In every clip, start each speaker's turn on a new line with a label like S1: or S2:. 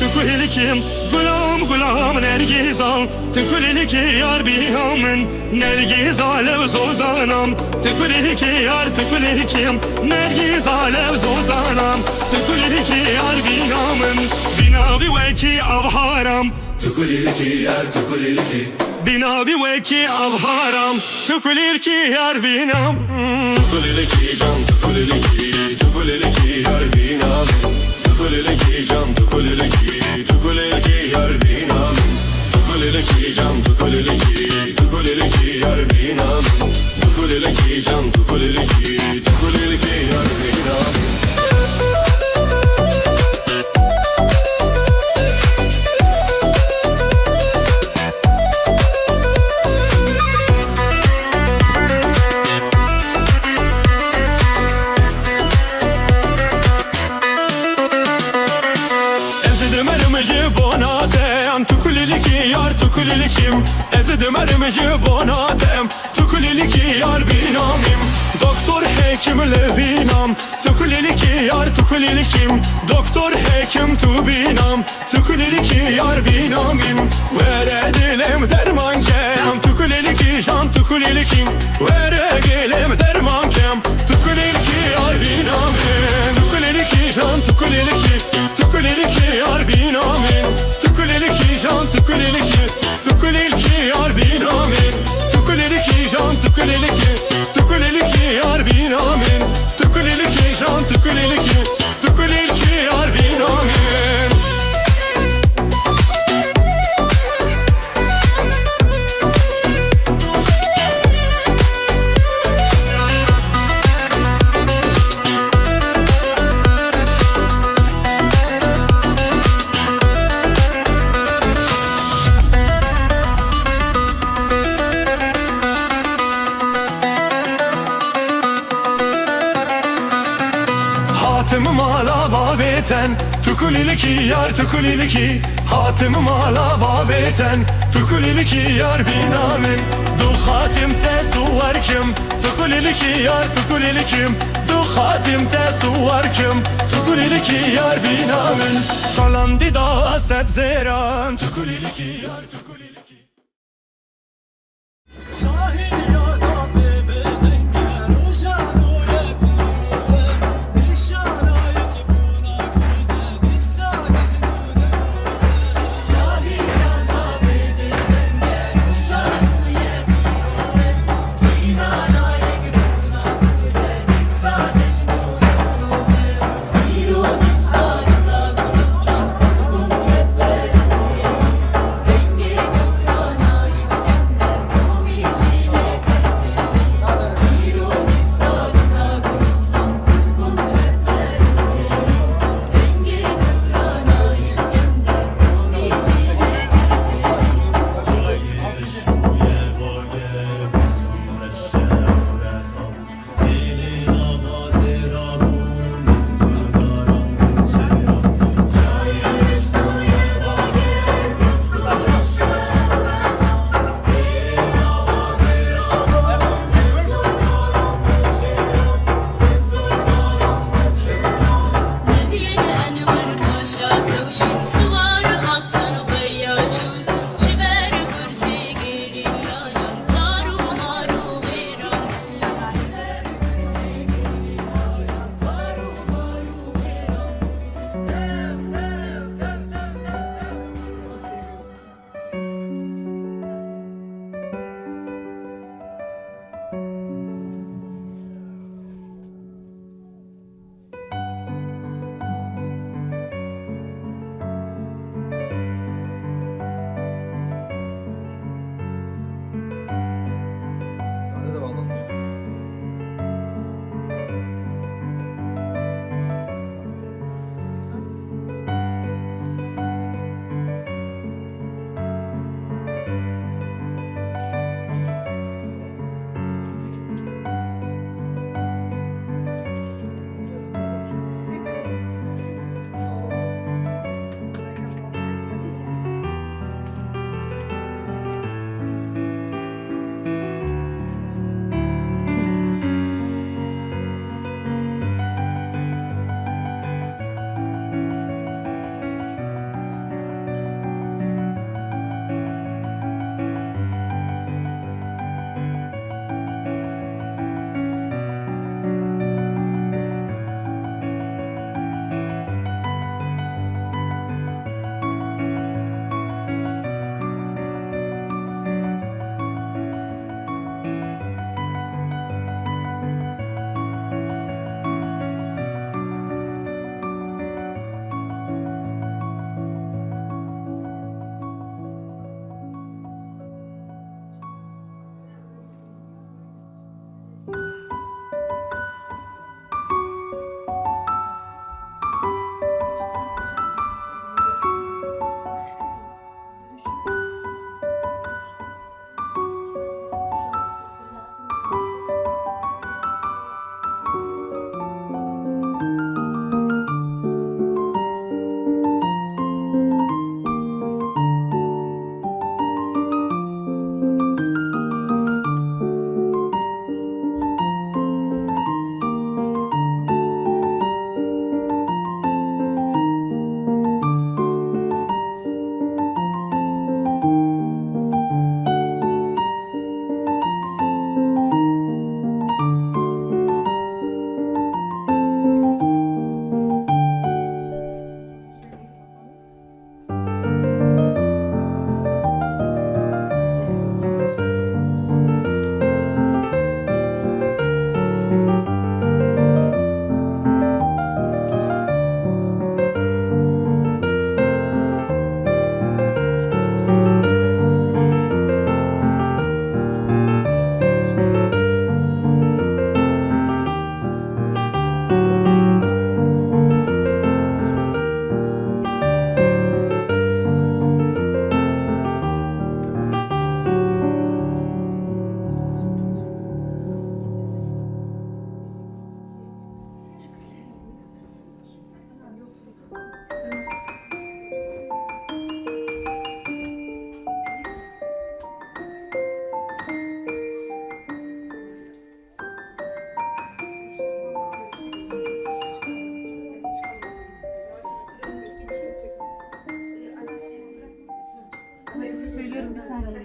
S1: تكويلكيم غلام نرجيزال تكويلكي يار بيامن نرجيزال وزوزانام تكويلكي يار تكويلكيم نرجيزال وزوزانام تكويلكي يار بيامن بنابي وكي أظهارم
S2: تكويلكي يار تكويلكي
S1: بنابي وكي أظهارم تكويلكي يار بينام
S2: تكويلكي جام تكويلكي يار بينام تكويلكي جام تكويلكي yar binam تكويلكي جام تكويلكي yar binam تكويلكي جام تكويلكي yar binam
S1: Tukulilikim ezidim erimici bonatem Tukuliliki yar binamim Doktor hekim levinam Tukuliliki yar tukulilikim Doktor hekim tu binam Tukuliliki yar binamim Vere dilim derman kem Tukuliliki can tukulilikim Vere dilim derman kem Tukuliliki yar binamim Tukuliliki can tukuliliki Tukuliliki yar binamim Tukuliliki can tukuliliki Tukuliliki yar binamin Tukuliliki can tukuliliki yar binamin Tukuliliki can tukuliliki yar binamin Hatımım ala babeten Tukuliliki yar tukuliliki Hatımım ala babeten Tukuliliki yar binamin Du hatim tesuvarkim Tukuliliki yar tukulilikim Du hatim tesuvarkim Tukuliliki yar binamin Kalan dida set zeran Tukuliliki yar tukuliliki
S3: Şahin yazan bebe denge Ruşan uyep Shema,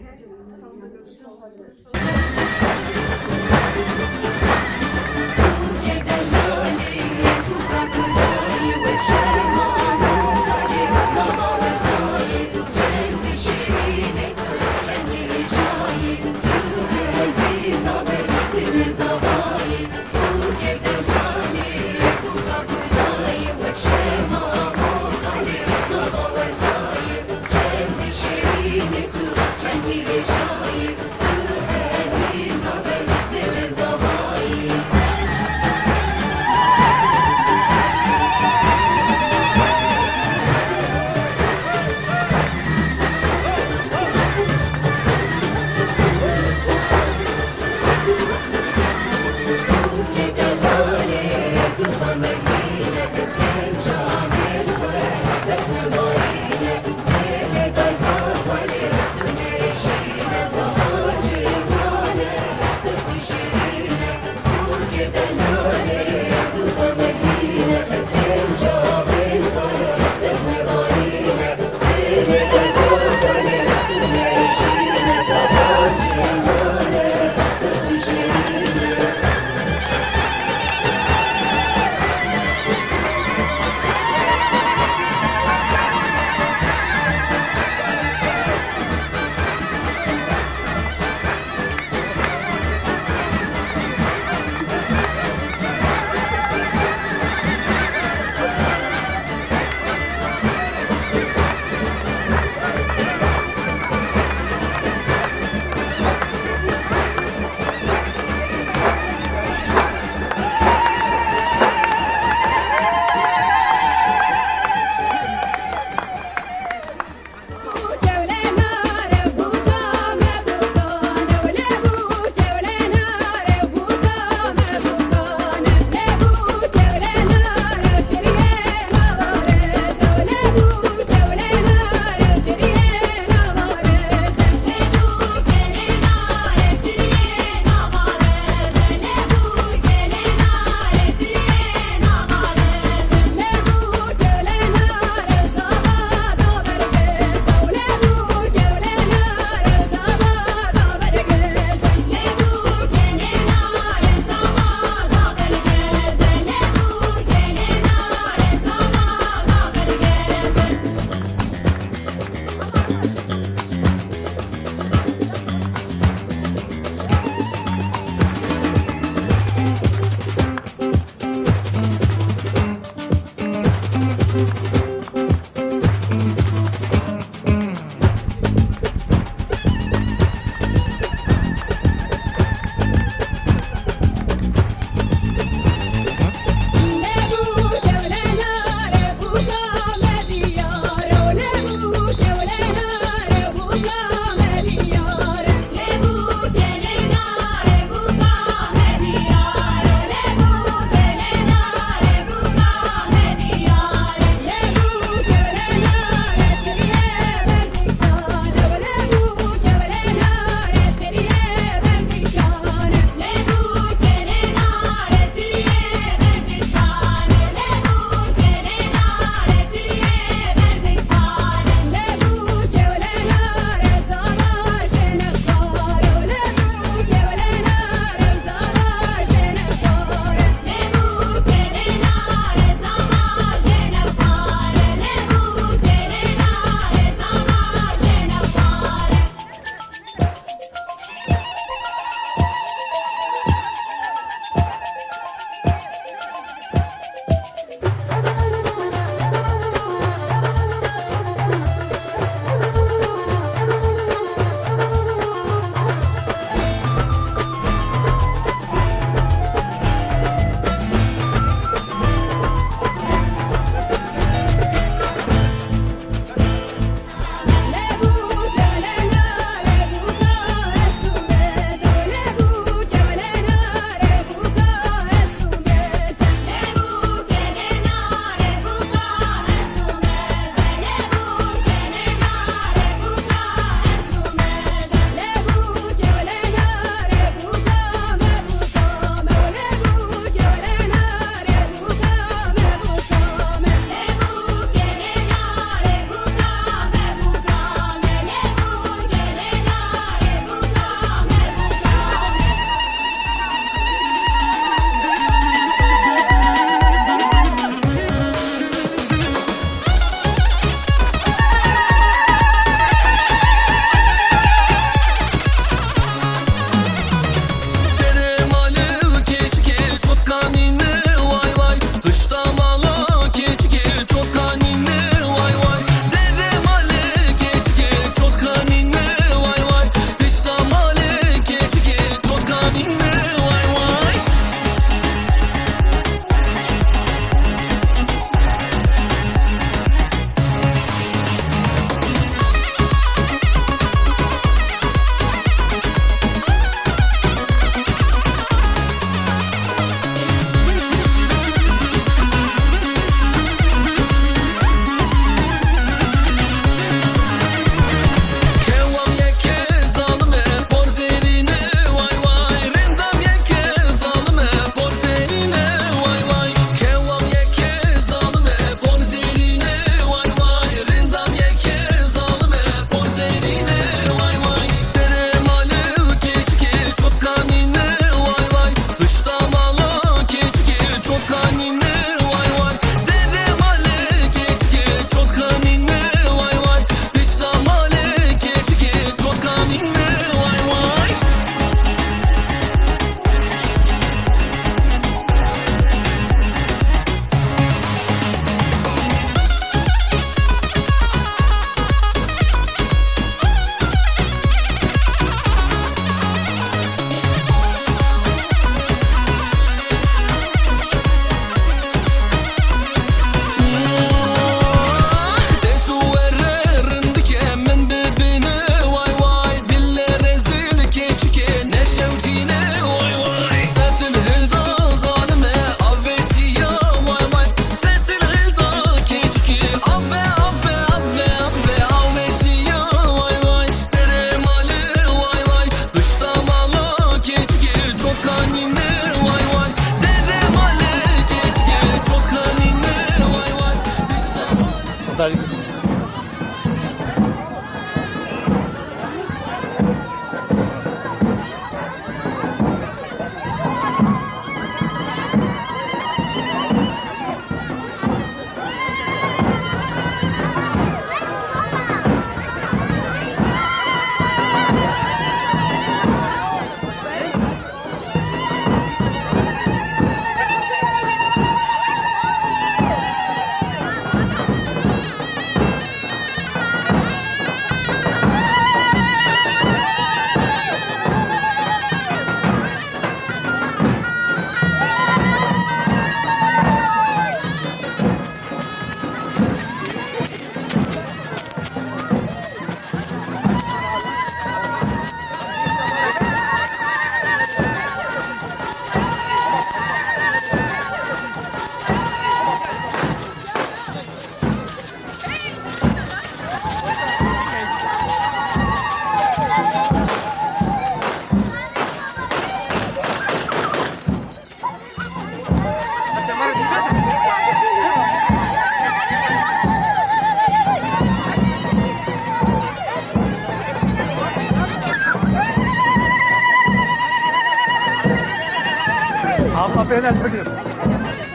S3: وقف هنا الحجر.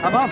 S3: تمام.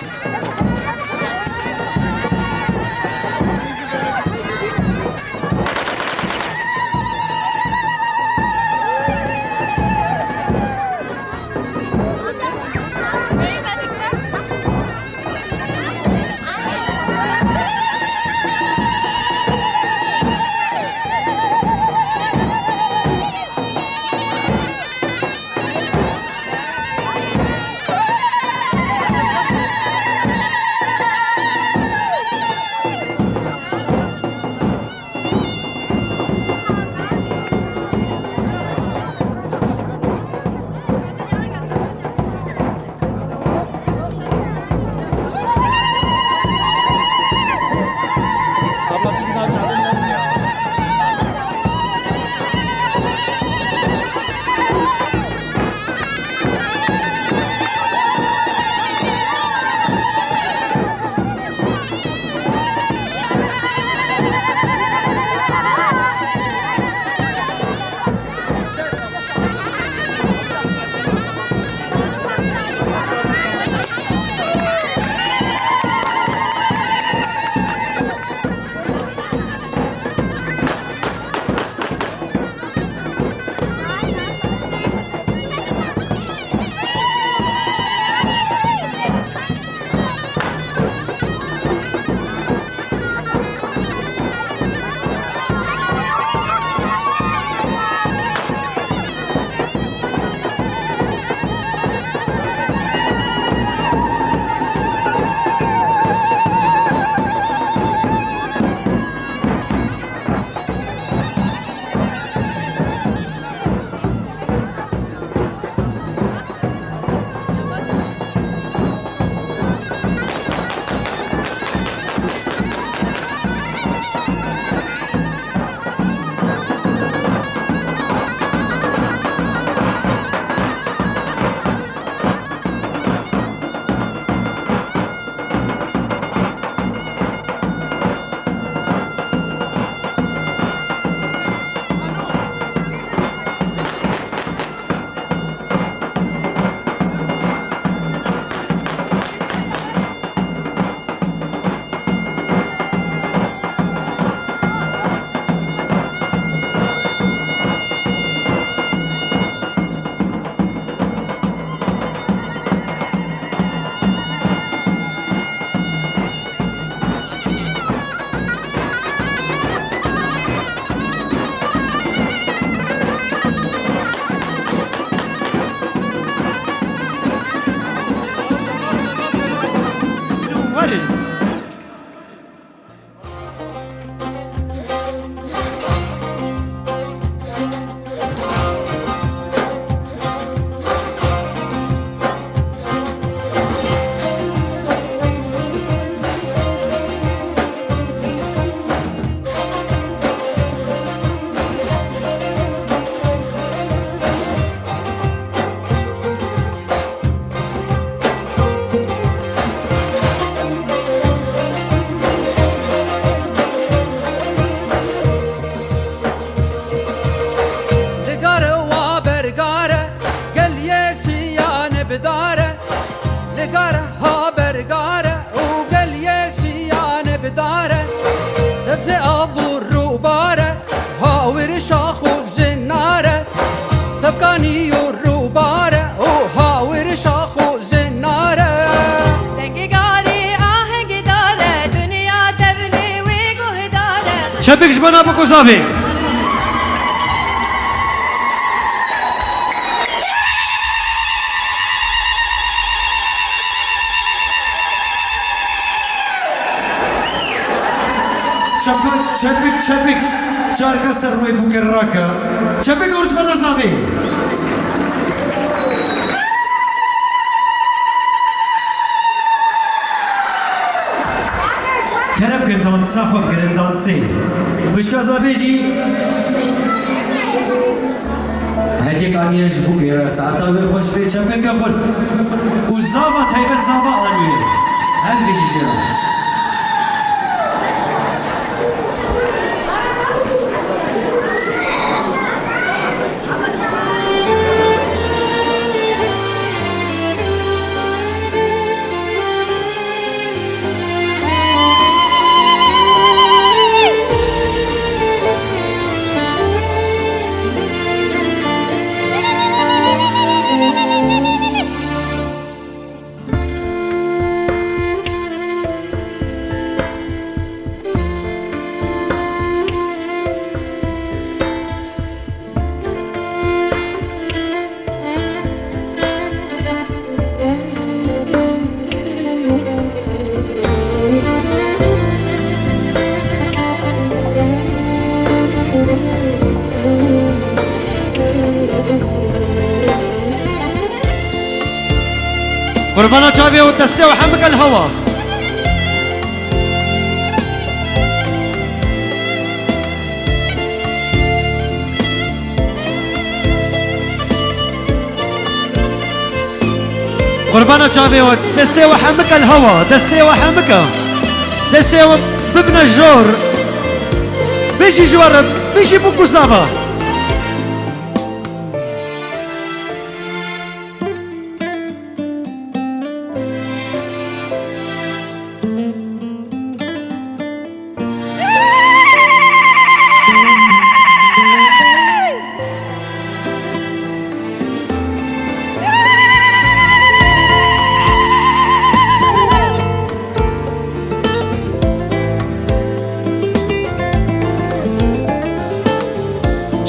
S4: بداره لقاره ها برقاره وقال يا سيان بداره دبزي أبو الروباره ها ورشاخ وزناره تبقاني الروباره وها ورشاخ وزناره
S5: دنگی گاری آهنگی داره دنیا تبلی و گوه داره
S6: چپکش بنا بکوزاوی چپک چار کسر روی بوکر راکا چپک ورش بنا زاوی کرب گندان صافب گرندان سی خوشکا زاوی جی هدیه کانیش بوکر ساعتا و خوش به چپک خود و زاوا تایبت زاوا آنیه هر کشی شیران قربانا چاوی و دسته و حمق الهوا قربانا چاوی و دسته و حمق الهوا دسته و حمق دسته و ببن الجور بيجي جوار بيجي بوكو صافا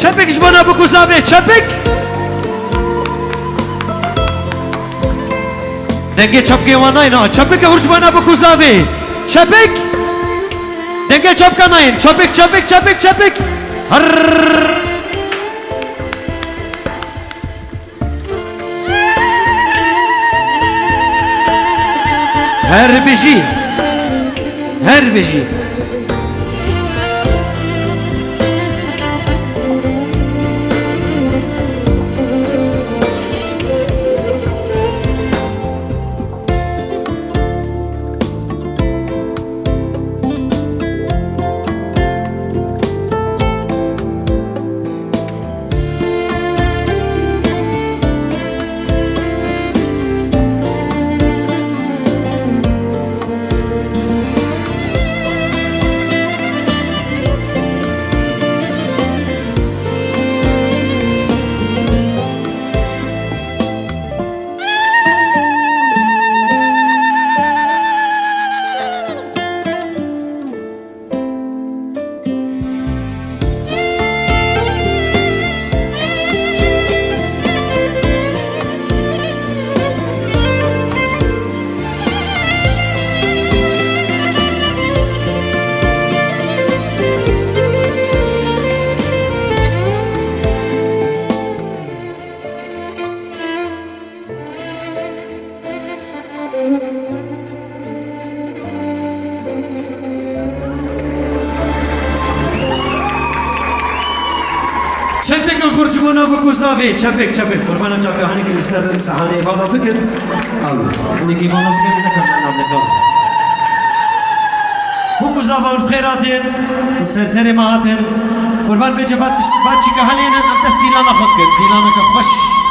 S6: چپک جبانا بکو زاوه چپک دنگه چپکه واناینا چپک هر جبانا بکو زاوه چپک دنگه چپکه ناین چپک چپک چپک چپک هر هر بجی چپک الخرجمونا بکو زاوه چپک چپک قربانا چپک هنی که سر سحانه ایوانا بکن هنی که ایوانا بکن نکم نام نکم بکو زاوه الخیراتین سر ماهاتین قربان بیچه بات چی که هنین ام دست دیلانا خود کن دیلانا که خوش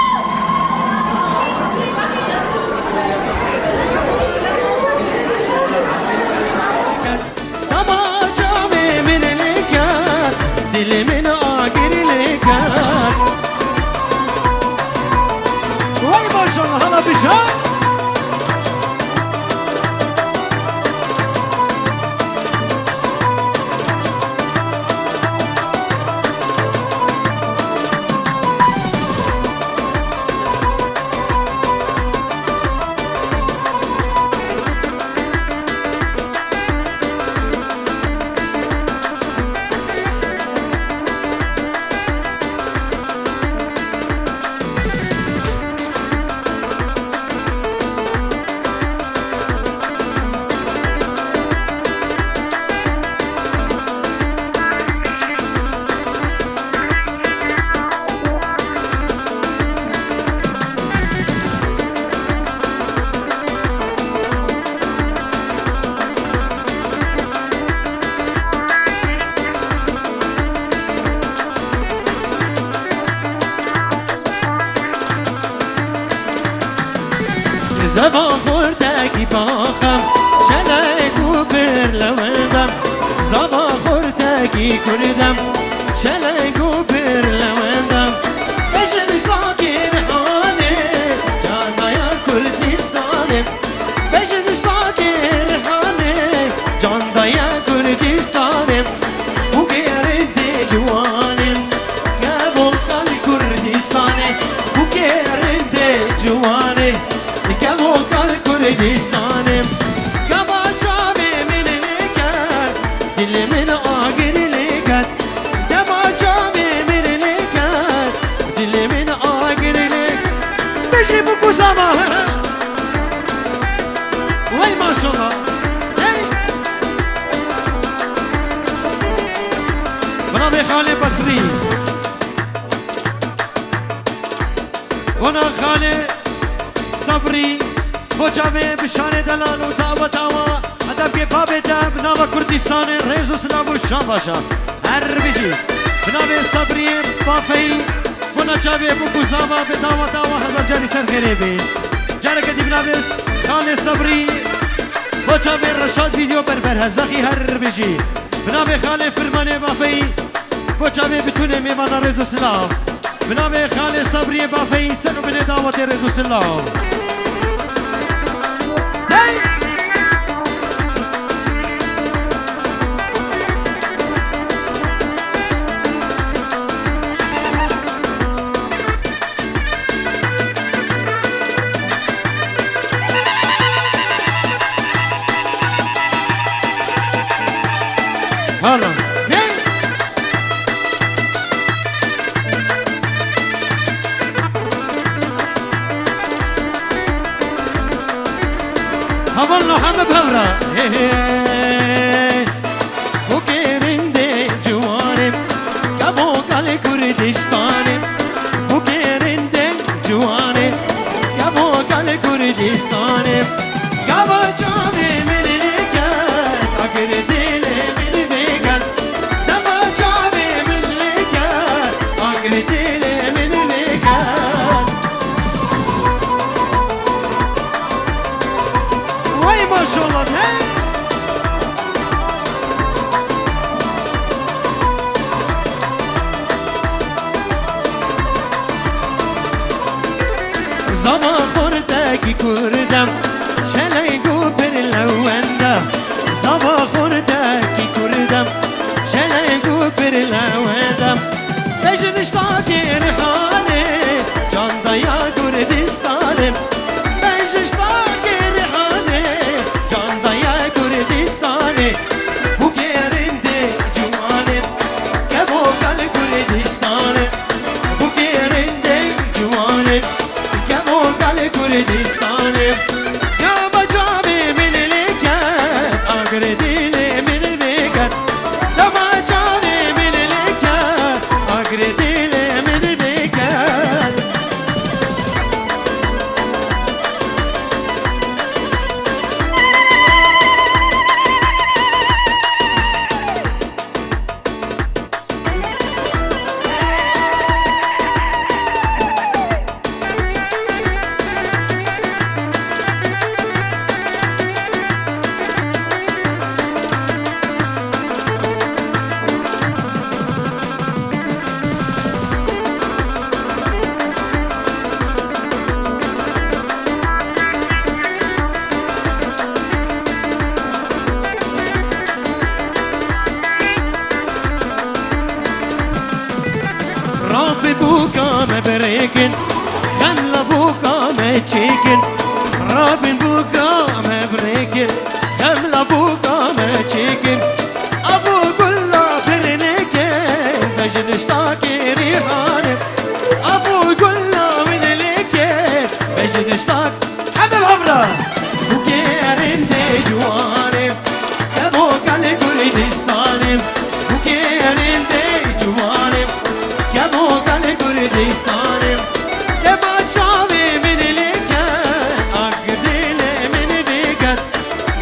S7: زبا خورتکی باخم چلگو پر لوندم زبا خورتکی کردم چلگو پر لوندم بشنش باکر حاله جانایا کردستانم بشنش باکر حاله جانایا کردستانم bu yerinde civanım ya volkan Kürdistan'ı bu yerinde civanım ya volkan Kürdistan'ım kabaca benim lekat dilimin ağır lekat kabaca benim lekat dilimin ağır lekat beşi bu kuzama
S6: maşallah. Hey. Bana bir Hale Basri. Bana Hale Sabri. Bocave bişane delal u dava dava. Adab ke babete bnava Kurdistan rezo sınavu şambaşa. Her bişi. Bnava Sabri Bafei. Buna çave bu kuzava be dava dava hazar cari ser kherebi. Jara ke bnava Hale Sabri. Bocave Rashad video berber hazaki her bişi. Bnava Hale Firmane Bafei. Bocave bitune mevana rezo sınav. Bnava Hale Sabri Bafei senu bine davate rezo sınav. Hala. Hey. Havallo hamı bhavra. Hey hey. Bu kerinde juvanim. Kabo kale Kurdistanim. Bu kerinde juvanim. Kabo kale Kurdistanim. Kabo çave meneliket. Akir dile meni vegan. Kabo çave meneliket. Akir dile meni vegan. Vay maşallah hey. Zama khurdaki kurdam Shalay gubir lawanda Zama khurdaki kurdam Shalay gubir lawanda Bejn ishtaki rihane Canda ya Kurdistanim Bejn ishtaki rihane Canda ya Kurdistanim Bu kerinde juvanim Kabo kal Kurdistanim Bu kerinde juvanim Kabo kal Kurdistanim Ya bacave meneliket Agre dile meneliket Ya bacave meneliket Agre dile meneliket ربي بوكا مبريكن خلا بوكا متشيكن ربي بوكا مبريكن خلا بوكا متشيكن ابو كلا فرنكن بجن اشتاكي ريحانك ابو كلا من لكن بجن اشتاك حبيب عمره وكيرن دي جوانب ابو كل كردستانم وكيرن دي جوانب Kabo kale Kurdistanim Kaba çave meneliket Agdile meni vekat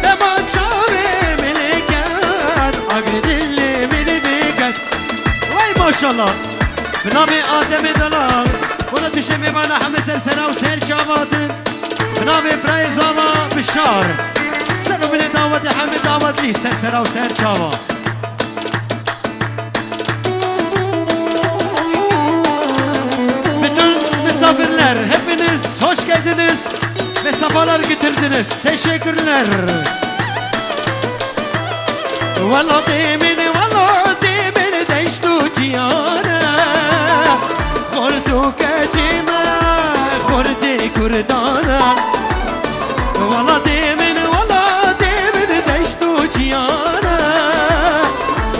S6: Kaba çave meneliket Agdile meni vekat Vay maşallah Binabi Adem Dalal Buna düşlemi bana Hamid Sera ve Ser Çavadın Binabi Brayzava Bişar Senu bile daveti Hamid Davadli Sera ve Ser Çava Misafirler hepiniz hoş geldiniz ve sefalar getirdiniz. Teşekkürler. Valla demin deştu ciyana Kordu kecime kordi kurdana Valla demin deştu ciyana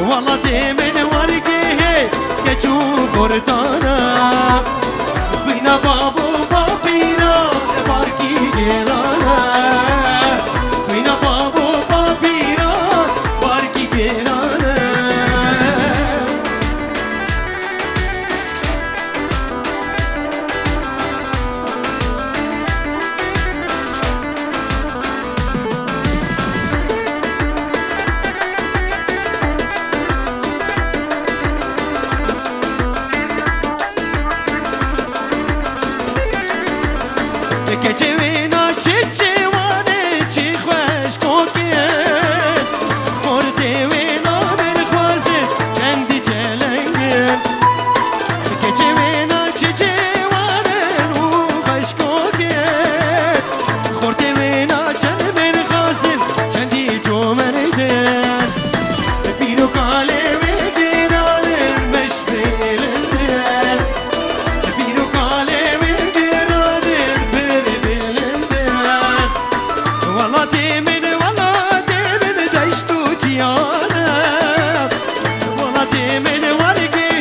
S6: Valla demin var ki geçu kurdana Bina babu babina barki gelana Bina
S7: من ولادي من دشت وجيانا ولادي من ورقي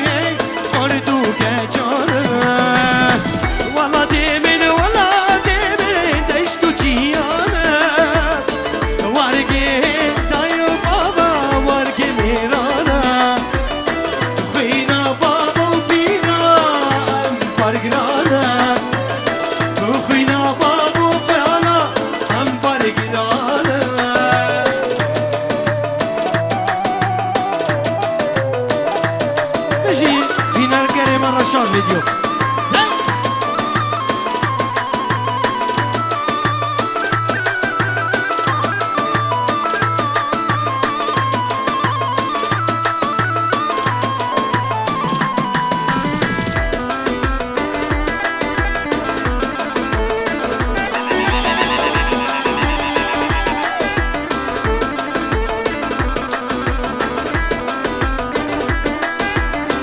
S7: قردو كجانا ولادي من ولادي من دشت وجيانا ورقي دايو بابا ورقي ميرانا خوينا بابا وبينا فرقنا خوينا بابا وبينا هم فرقنا بجي فينا الكريم الرشاد فيديو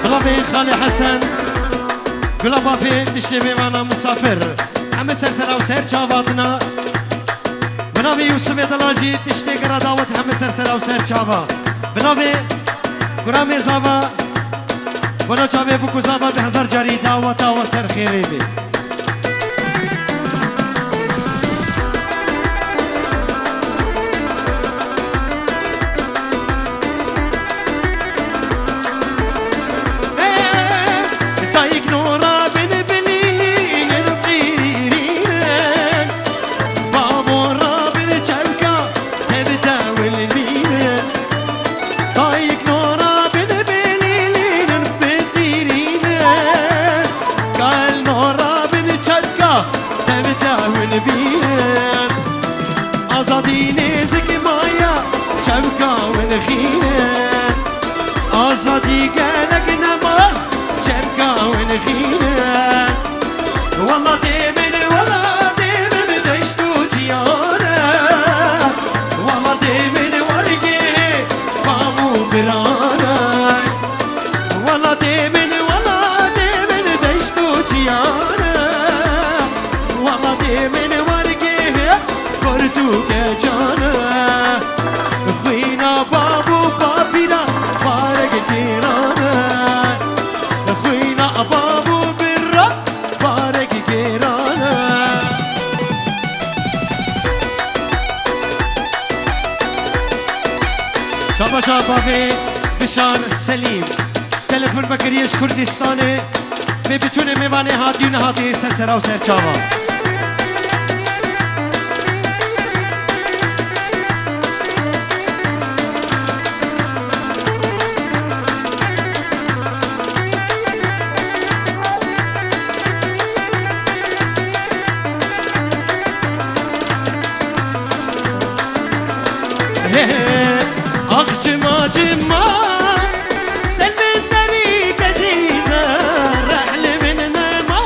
S7: قلبي خالي حسن قلبا في تشتبي معنا مسافر عم سرسرة وسير شافاتنا بنابي يوسف دلاجي تشتي قراداوت عم سرسرة وسير شافا بنابي قرامي زافا بنا شابي بكو زافا بهزار جاري داوتا وسر خيري بي آزادی گلگ نما چرکا و نخینه والله دیمن دشت و جیانه والله دیمن ورگی بامو برانه والله دیمن دشت و جیانه والله دیمن ورگی کردو که جانه خوینا بابو بابینا بارك جيرانا خوينا بابو برا بارك جيرانا شابا شابا في بشان السليم تلفون بكريش كردستاني ببتوني ميواني هاتيون هاتي سرسرا وسر چاوا أخشما جما دل من طريق عزيزة رحل من نما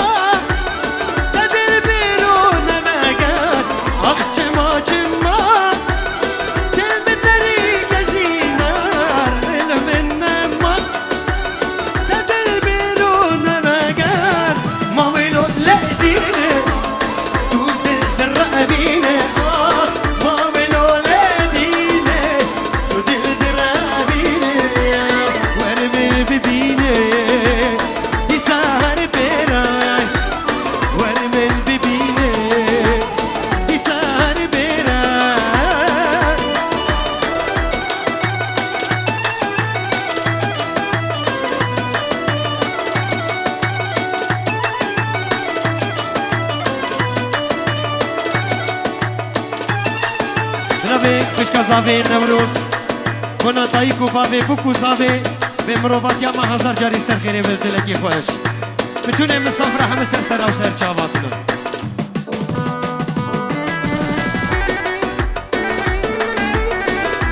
S7: تدل بيرون مقاد أخشما جما دل من طريق عزيزة رحل من نما تدل بيرون مقاد ما ويلو لا ديني تود الرقبيني Kışka zave Nevruz Kona tayku bave buku zave Ve mrovat yama hazar cari serkhire ve dileki khoş Bütün misafir hem sersera و سر çavatlı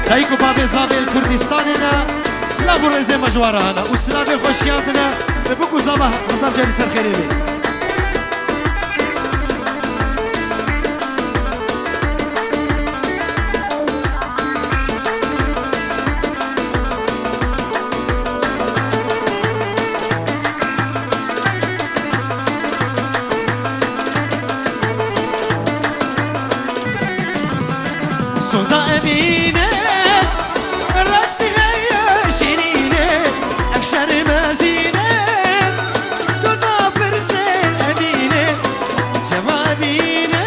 S7: Tayku bave zave Kurdistan'ına Slavu reze majwarana و Slavu خوشیاندنا ve buku zave hazar cari serkhire ve
S6: سوزا امینه راستی هیا شیرینه افشار مزینه تو نابرسه امینه جوابینه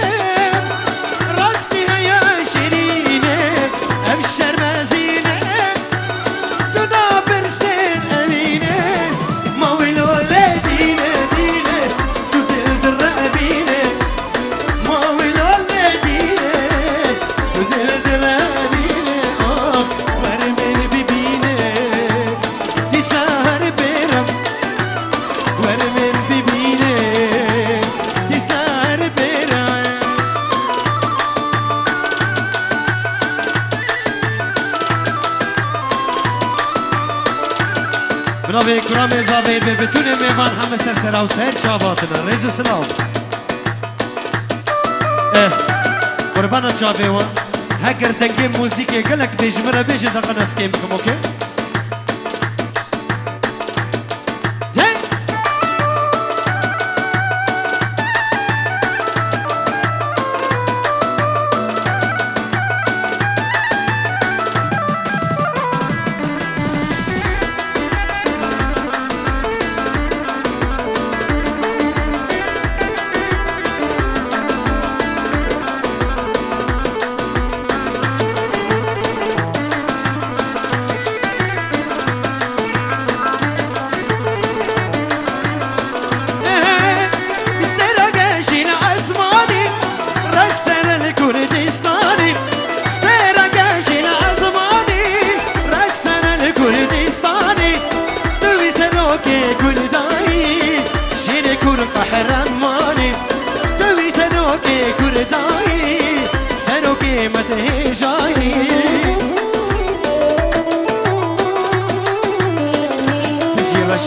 S6: راستی هیا شیرینه افشار مزینه تو نابرسه امینه ماویلو لدینه دینه تو دل درابینه ماویلو لدینه تو دل درابینه آه ورمن ببینه دی سهر برم ورمن ببینه دی سهر برم برای کرام زاویه به بتونه میوان همه سر سراو سر چاواتنا ریزو سلام قربانا چاوه و هگر دنگی موزیک گلک بیجمره بیجه دقا نسکیم کم اوکی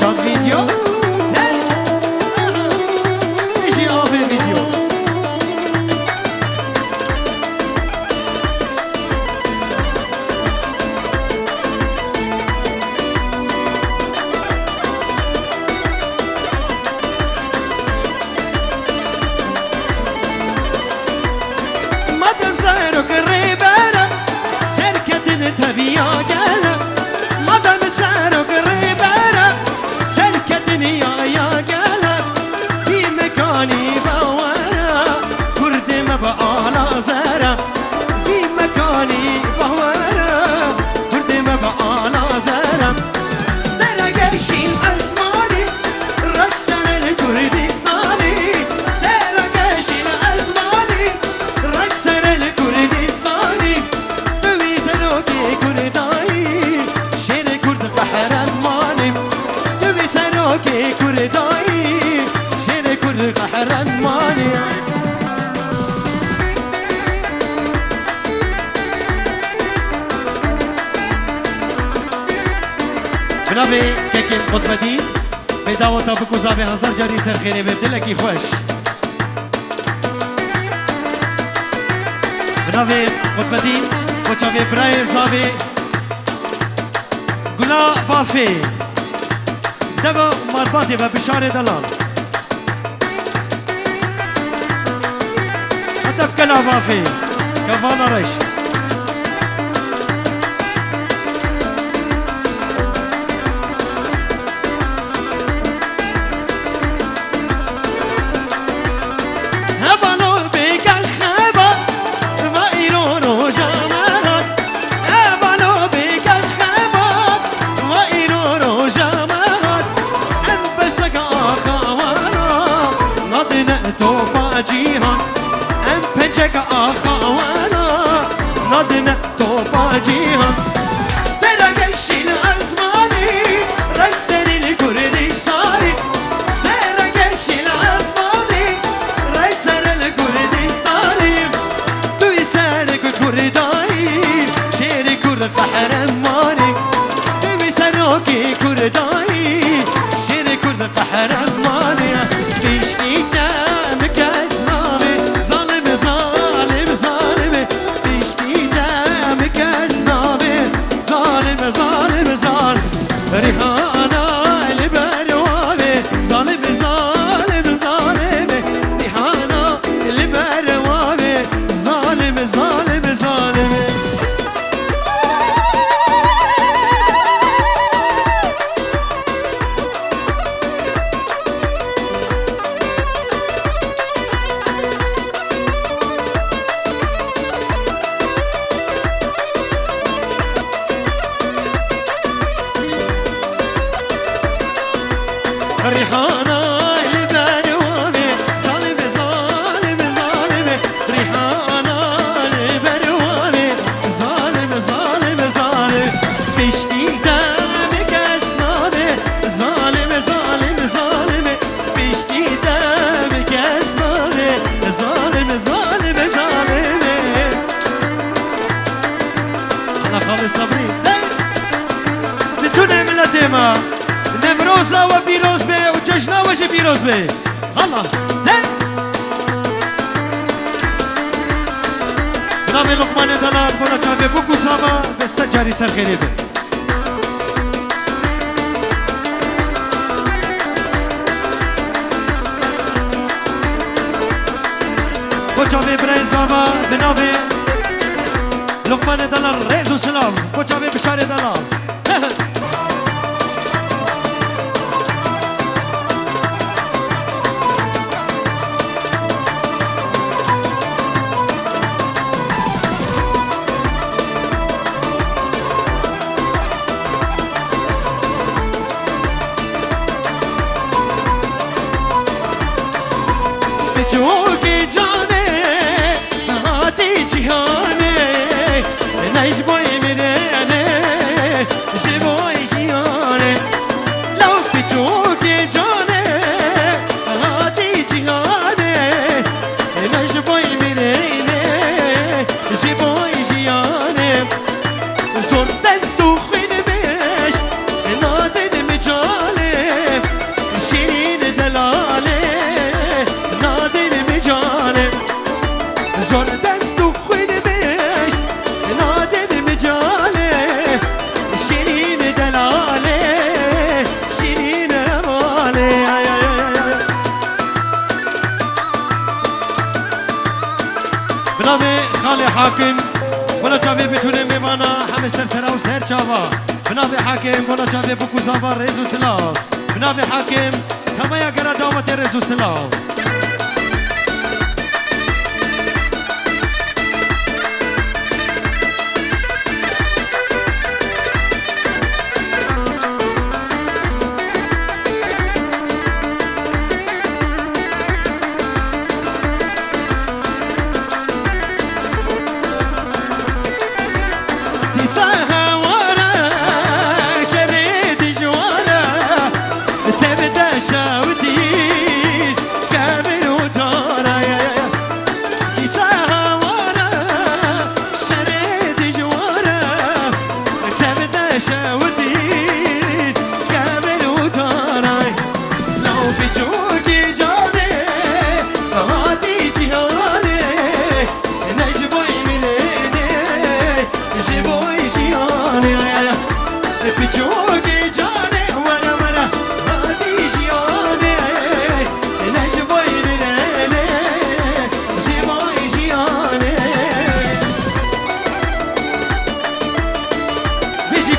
S6: شاد ویدیو ایشی آبه ویدیو مادم زهرو کری برم سرکتن تبیا گلم مادم زهرو کری برم سرکتنی یا گلم بی مکانی باورا کردم با آلا زرم بی مکانی باورا کردم با آلا زرم سترگشین ازمانی رسن الکردستانی سترگشین ازمانی رسن الکردستانی دویزنو که کردایی شیر کرد قهرمانیم سنوكي كرداي شير كل قهرماني بنابي كيكي قطبتي بداوة بكو زابي هزار جاري سر خيري ببدلكي خوش بنابي قطبتي وچاوي براي زابي گلا بافي دبا مرباطی و بشار دلال هدف کلا بافی کوانا رش هبالو بگل خبا و ایران و جامعات هبالو بگل خبا و ایران و جامعات جيهان ام پنجك آخوانا نادنا توبا جيهان سترگشين ازماني رسن الكردستاني سترگشين ازماني رسن الكردستاني توي سرك كرداي شير كرد قهرماني توي سرك كرداي شير كرد قهرماني بيشتينا ظالم ظالم ظالم بيشتي دمك ازنابي
S7: وانا خالي صبري بتونه ملتي ما نمروزا وبيروز بي وججنا وجه بيروز بي الله بنامي لقمان دلال بنا چاوه بوكو ساما بسجاري سرخيري بي بچاوه برای زاما بنامي لقمان دلال ريزو سلام بچاوه بشار دلال بچوکی جانه هاتی جهانه نجبوی میرنه جبوی جیانه لو بچوکی جانه هاتی جهانه نجبوی میرنه جبوی جیانه زور دستو خین بش نادن مجاله شیرین دلاله زور دستو خوین بش نادن مجاله شیرین دلاله شیرین ماله بنامه خالی حاکم بنا چاوه بتونه میوانا همه سرسرا و سر چاوا بنامه حاکم بنا چاوه بکو زاوا رزو سلاو بنامه حاکم تمایا گرا دامت رزو سلاو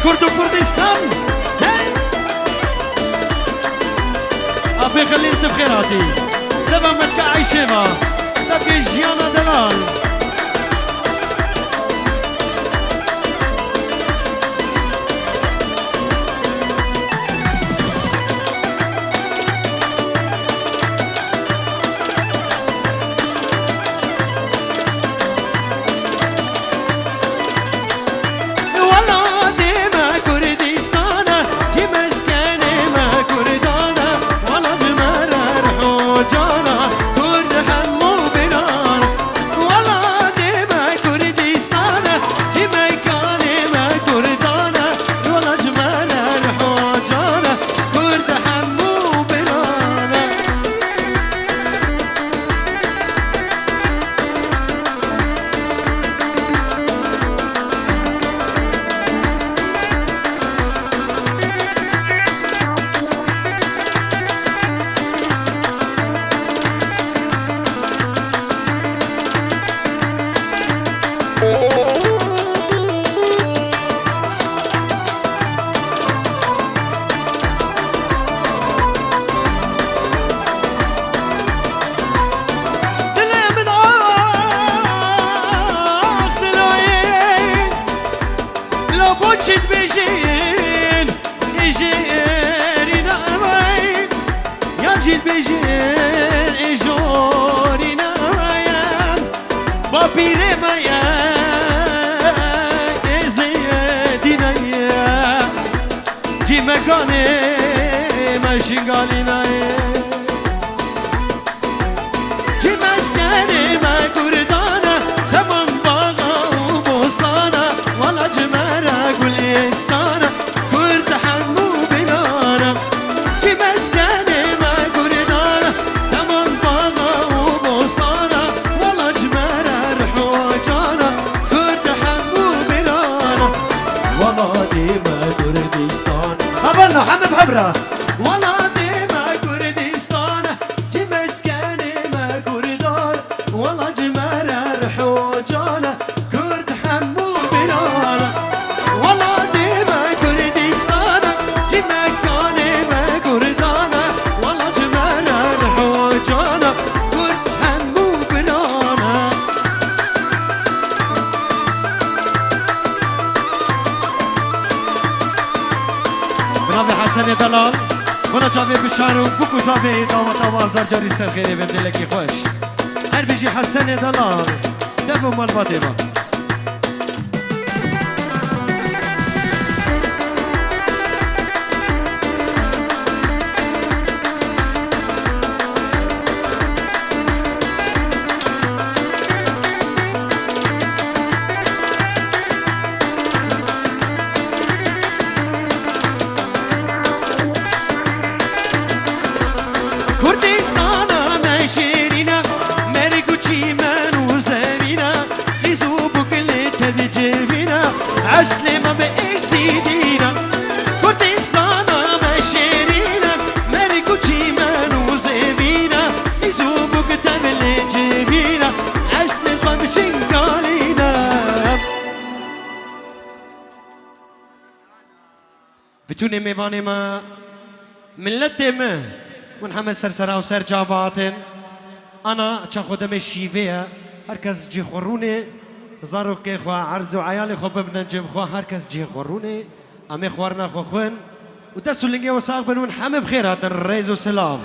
S7: كردو كردستان أبي خلي انت بخيراتي دابا ما تكعيش ما تبقى جيانا دلال Cima
S6: هم بحبرة والله ديما كردستان جي مسكني ما كردان والله جمارة رحوجانا كرد حمو بلانا والله ديما كردستان جي مكاني ما كردانا والله جمارة رحوجانا كرد حمو بلانا بنابي حسن دلال بنا جاوی بشارو بکو زاوی دعوت آوازدار جاری سر خیلی بم دلکی خوش هر بیجی حسن دلال دفو مال فاطمه كردستانا مشيرينا مرقو من وزمينا خيزو بكل تفجينا عسلي ما بإزيدينا كردستانا مشيرينا مرقو من وزمينا خيزو بكل تفجينا عسلي ما بشنقالينا بتوني ميواني ما ملتي ما ونحمل سرسرة وسر جاواتن أنا خودم الشيفية هركز جي خوروني زارو كي خوا عرض وعيالي خو ببنن جيب خوا هركز جي خوروني أمي خوارنا خو خوين ودسو لنجي وساق بنون حمي بخير هذا الريز وسلاف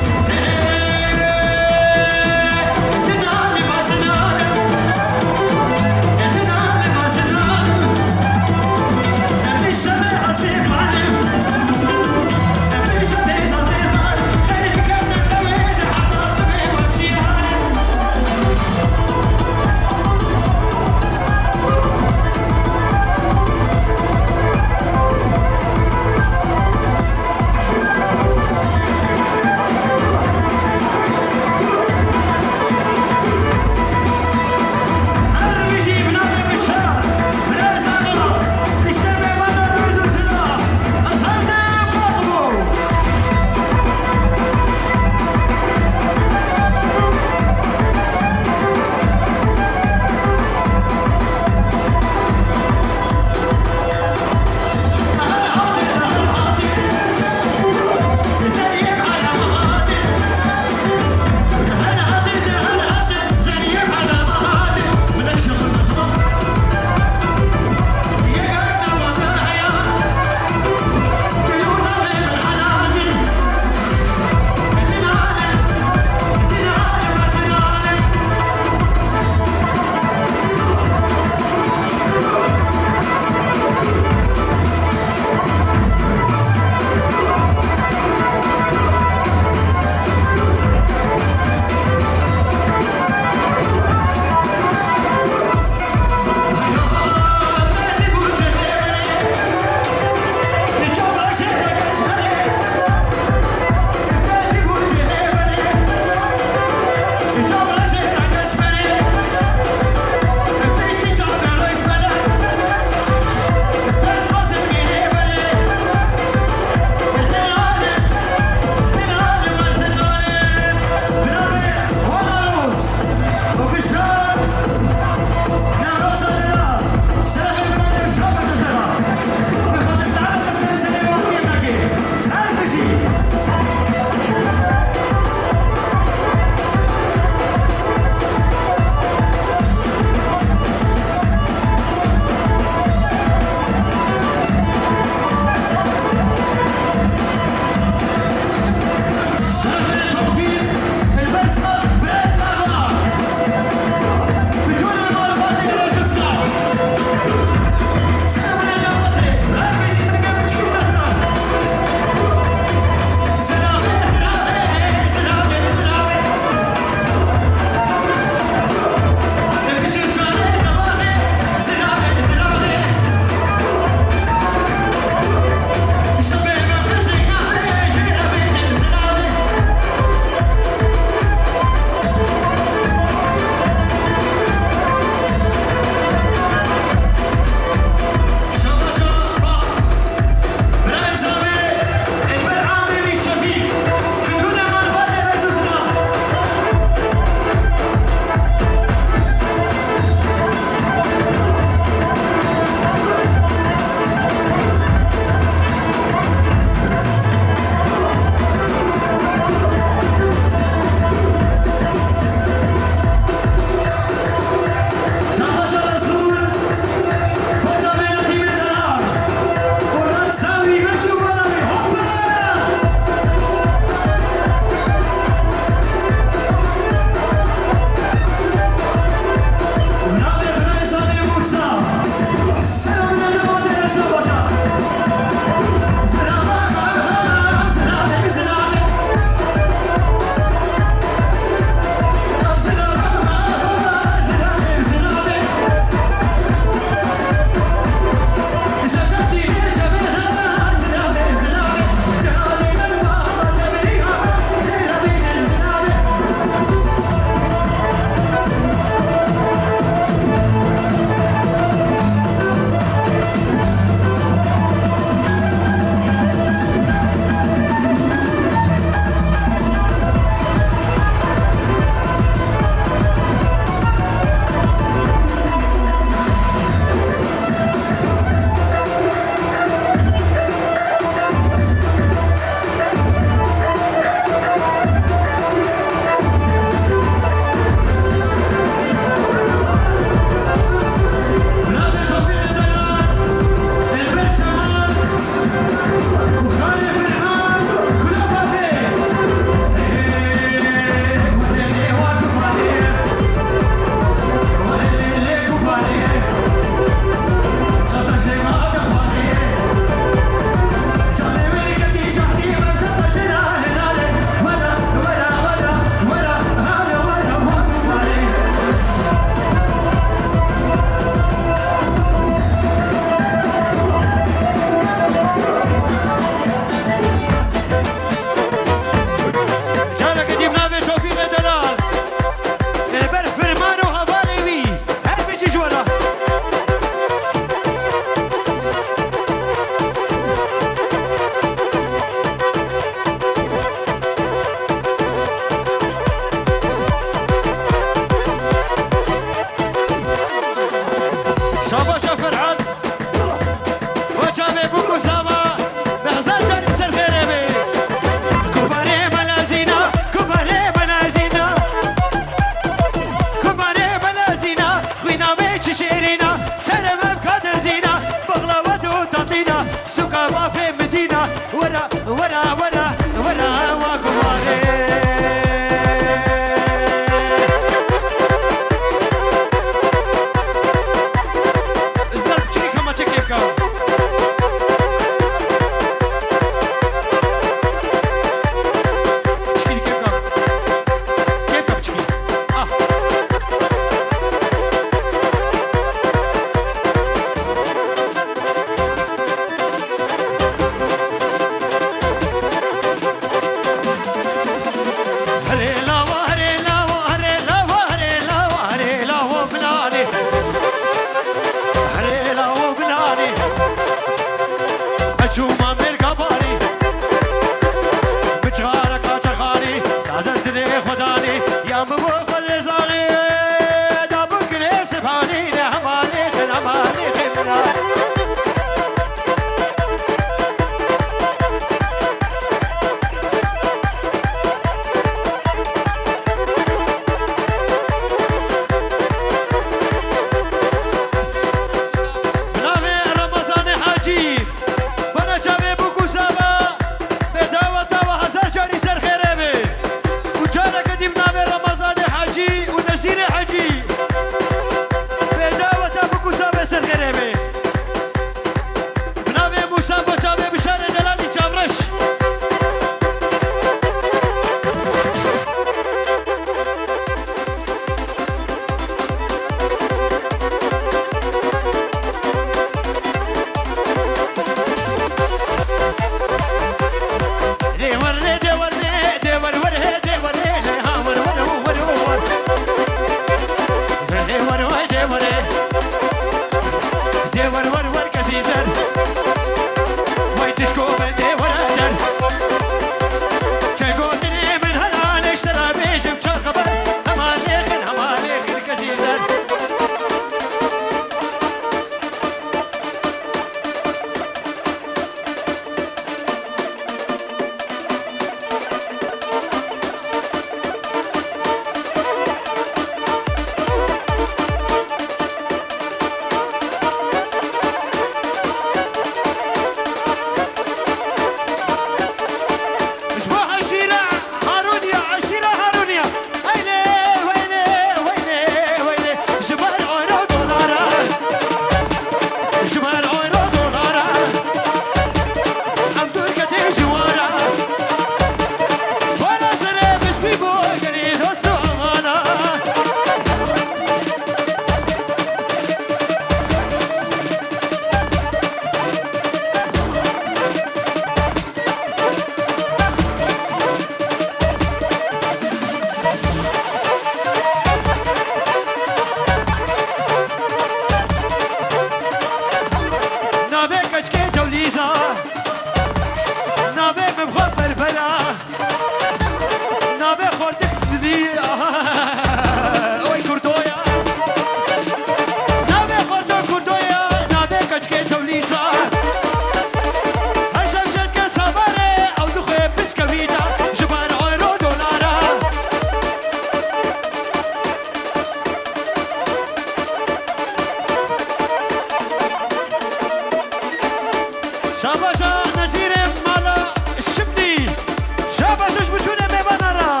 S6: شش بتونه میوانه را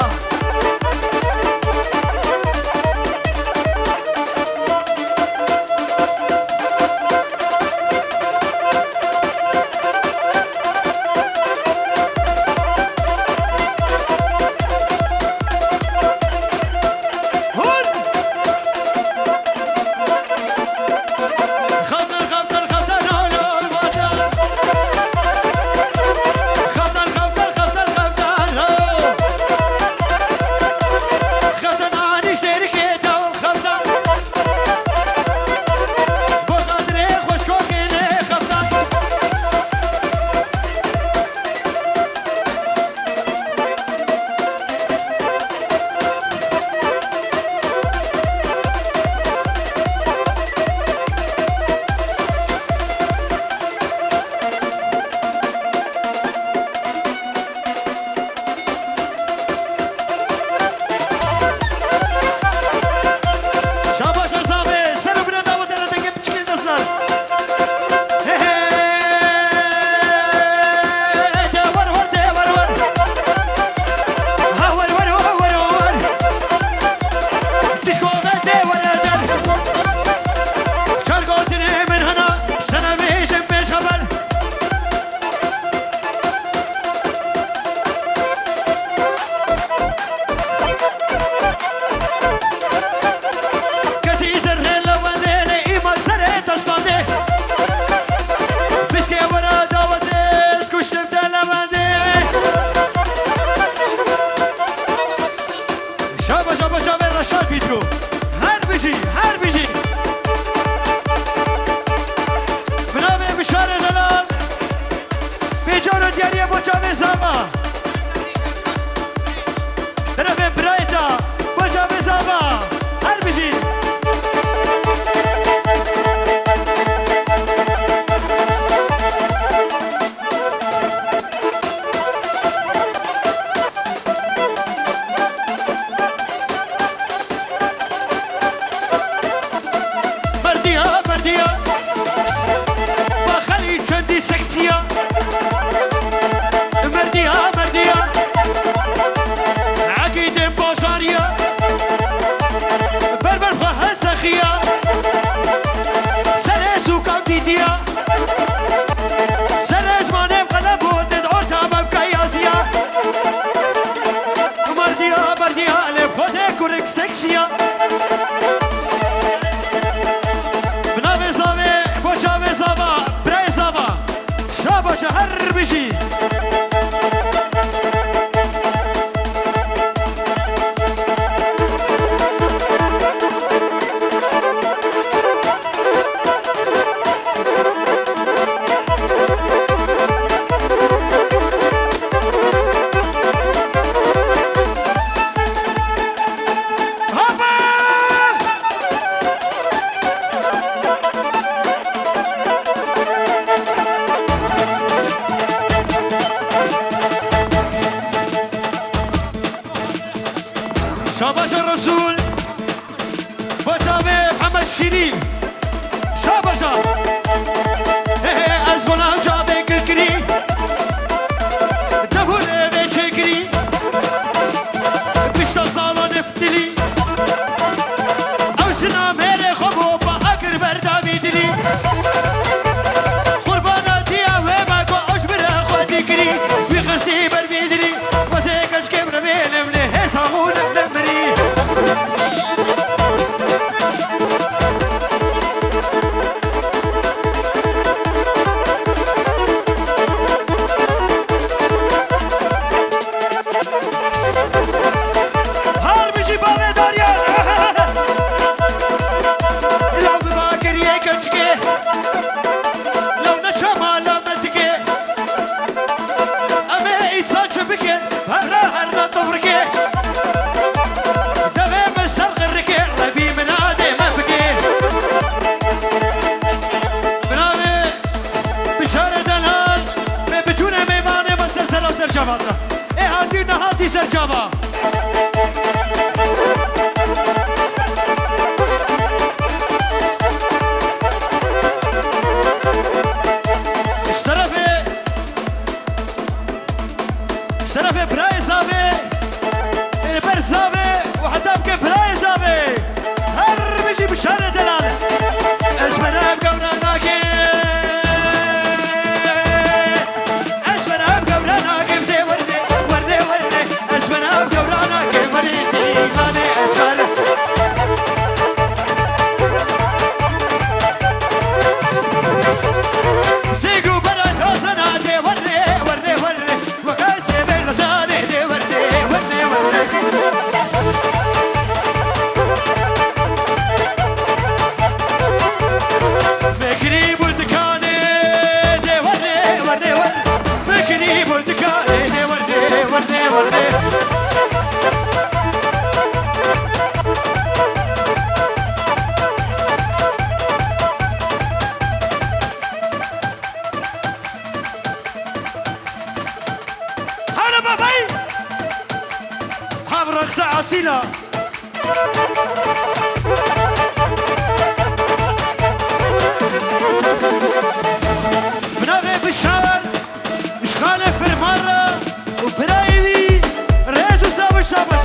S7: شاباش الرسول بجابي محمد شيرين شاباشا از غلام جابي كركري تبونه بچكري بشتا سالا نفتلي اوشنا ميري خبو با اگر بردامي دلي قربانا ديا وما كو اشبره خودي كري بيخستي بربيدري وسيكش كبر بينم له سامون نمري سرچاوا اشترف برای زاوی
S6: رقصة عسيلة بنابي بالشعر اشغال في المرة وبرايبي رئيس اسلام الشابش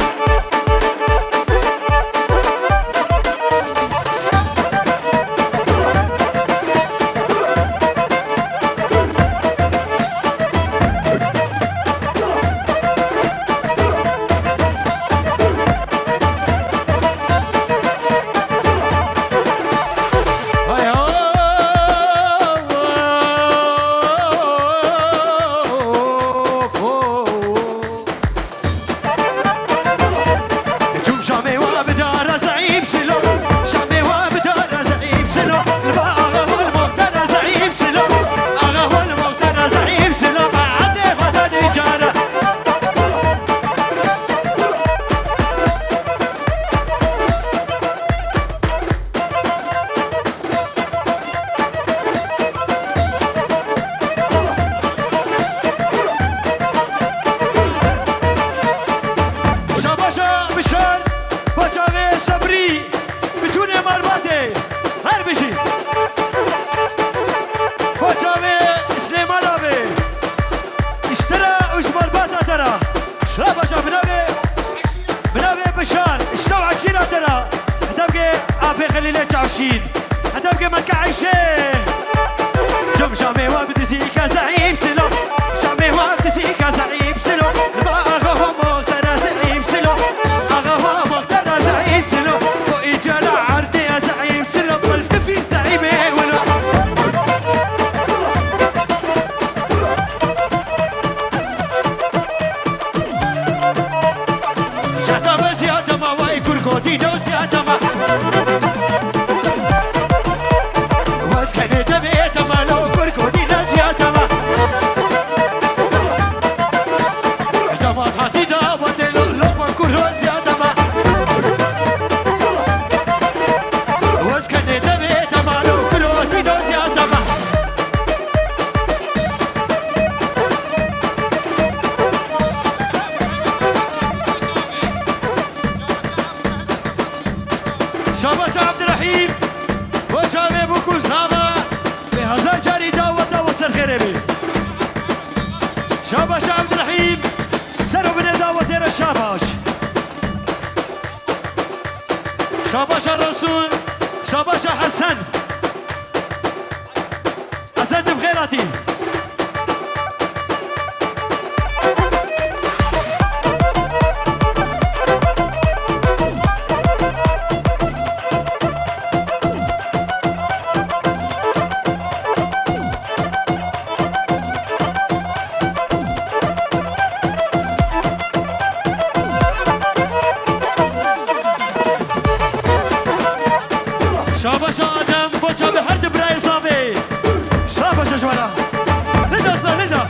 S6: هتبقى مكة عايشين جم جامي وابتزيكا زعيم سلو جامي وابتزيكا زعيم سلو الباغة مختار زعيم سلو أغا مختار زعيم سلو وإجالا عردي زعيم سلو والتفي زعيمي ولو زيادة ما زيادة ما واي كركودي دو زيادة ما شاباش عبد الرحيم وجامي بوكوز هذا بهزار جاري داوة وصل خيربي شاباش عبد الرحيم سرو بن داوة دير شاباش شاباش الرسول شاباش حسن حسن بخيراتي شاباش آدم بوچا به هر دبرای صافی شاباش جوارا ندا اصلا ندا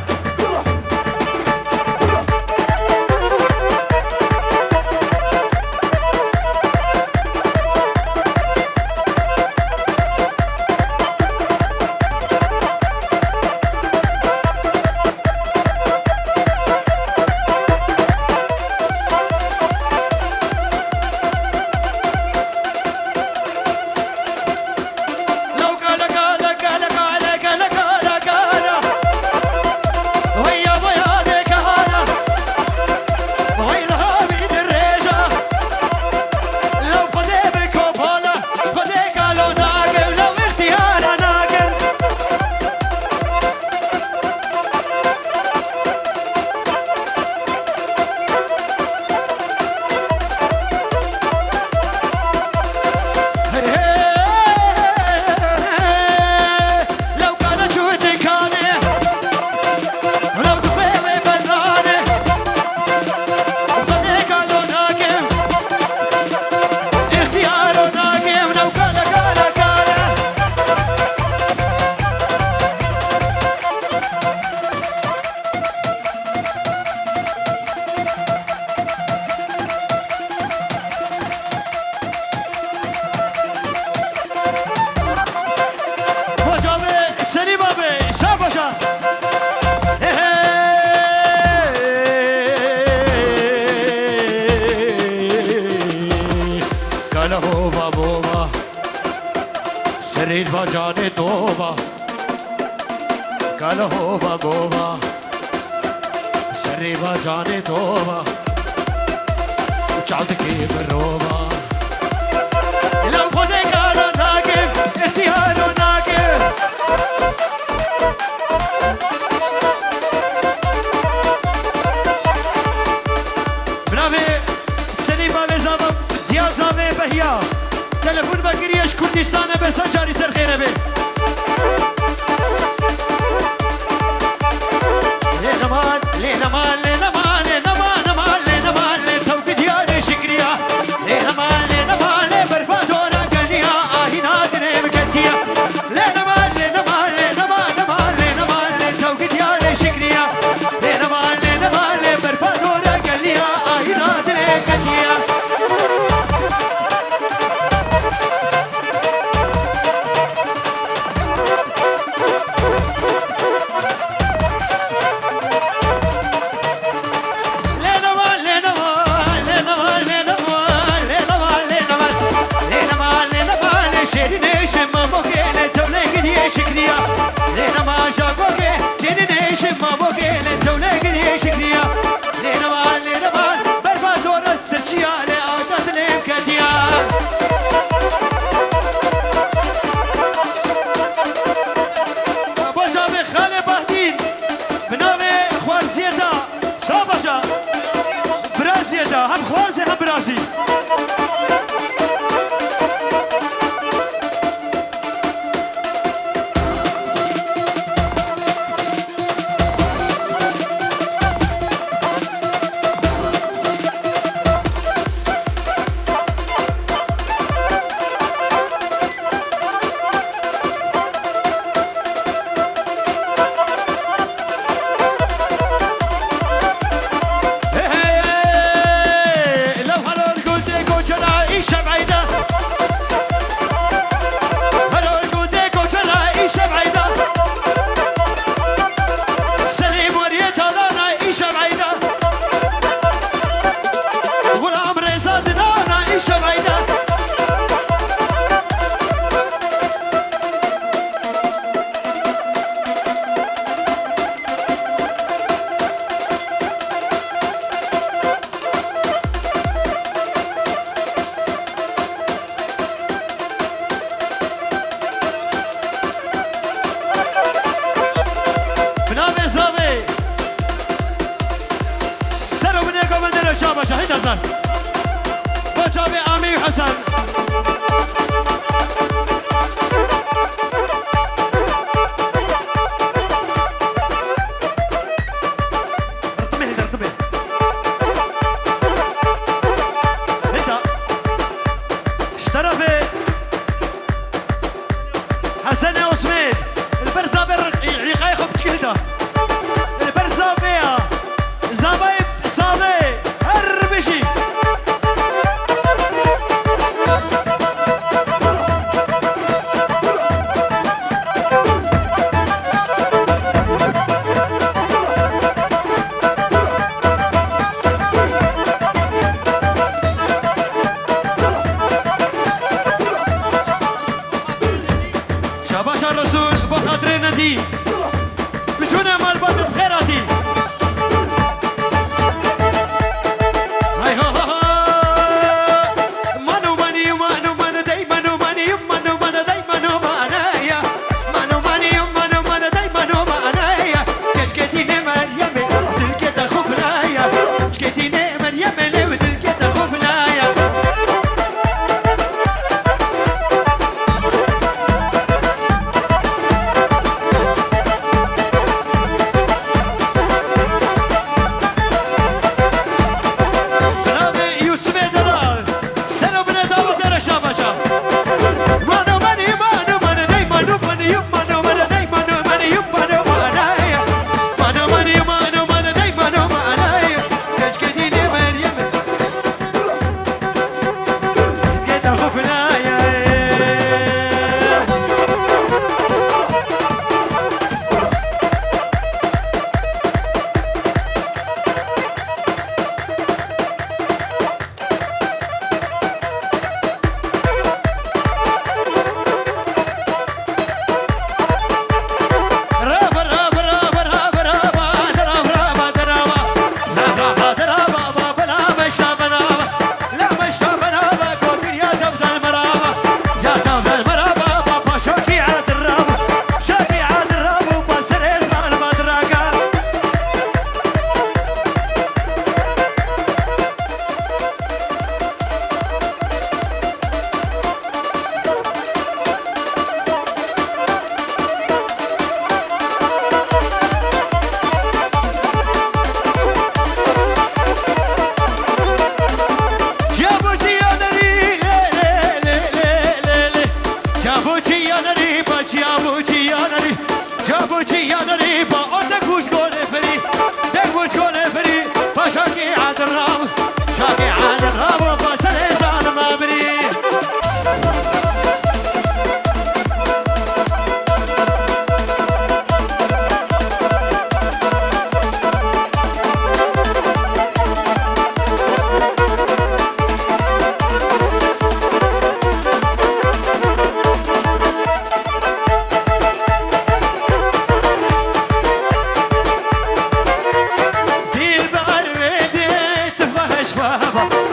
S7: سرید با جان توبا کالا هوبا بوبا سرید با جان توبا چالت کی بروبا لو خودی کالا ناگم اختیارو ناگم برافی سرید با بزاما دیازامه بهیا تلفون بگیریش کردستانه بسا جاری سر خیره بی لینمان لینمان لینمان لینمان لینمان لینمان لینتو دیار شکریا لینمان لینمان برفا دورا گنیا آهینا دنیم کتیا لینمان لینمان لینمان لینمان لینمان لینتو دیار شکریا لینمان لینمان برفا دورا گنیا آهینا دنیم کتیا شكريا لينا ما جابوكي لينا نيش ما بوكي لنتو نقدي شكريا لينا ما برفا دور السرجيا لأعداد الامكانيا ابو جابي خالي بهدين بنامي خوار زيدا شابجا برازيدا هم خوازي هم برازي شاهد أصلاً بجابي أمي حسن ارتبه انت اشترفي حسن عثمان البرزة يقاي خب تكلتا البرزة بيها زبايب صابي هربشي شاباش الرسول بخاطر ندي بتونا مال بطل خيراتي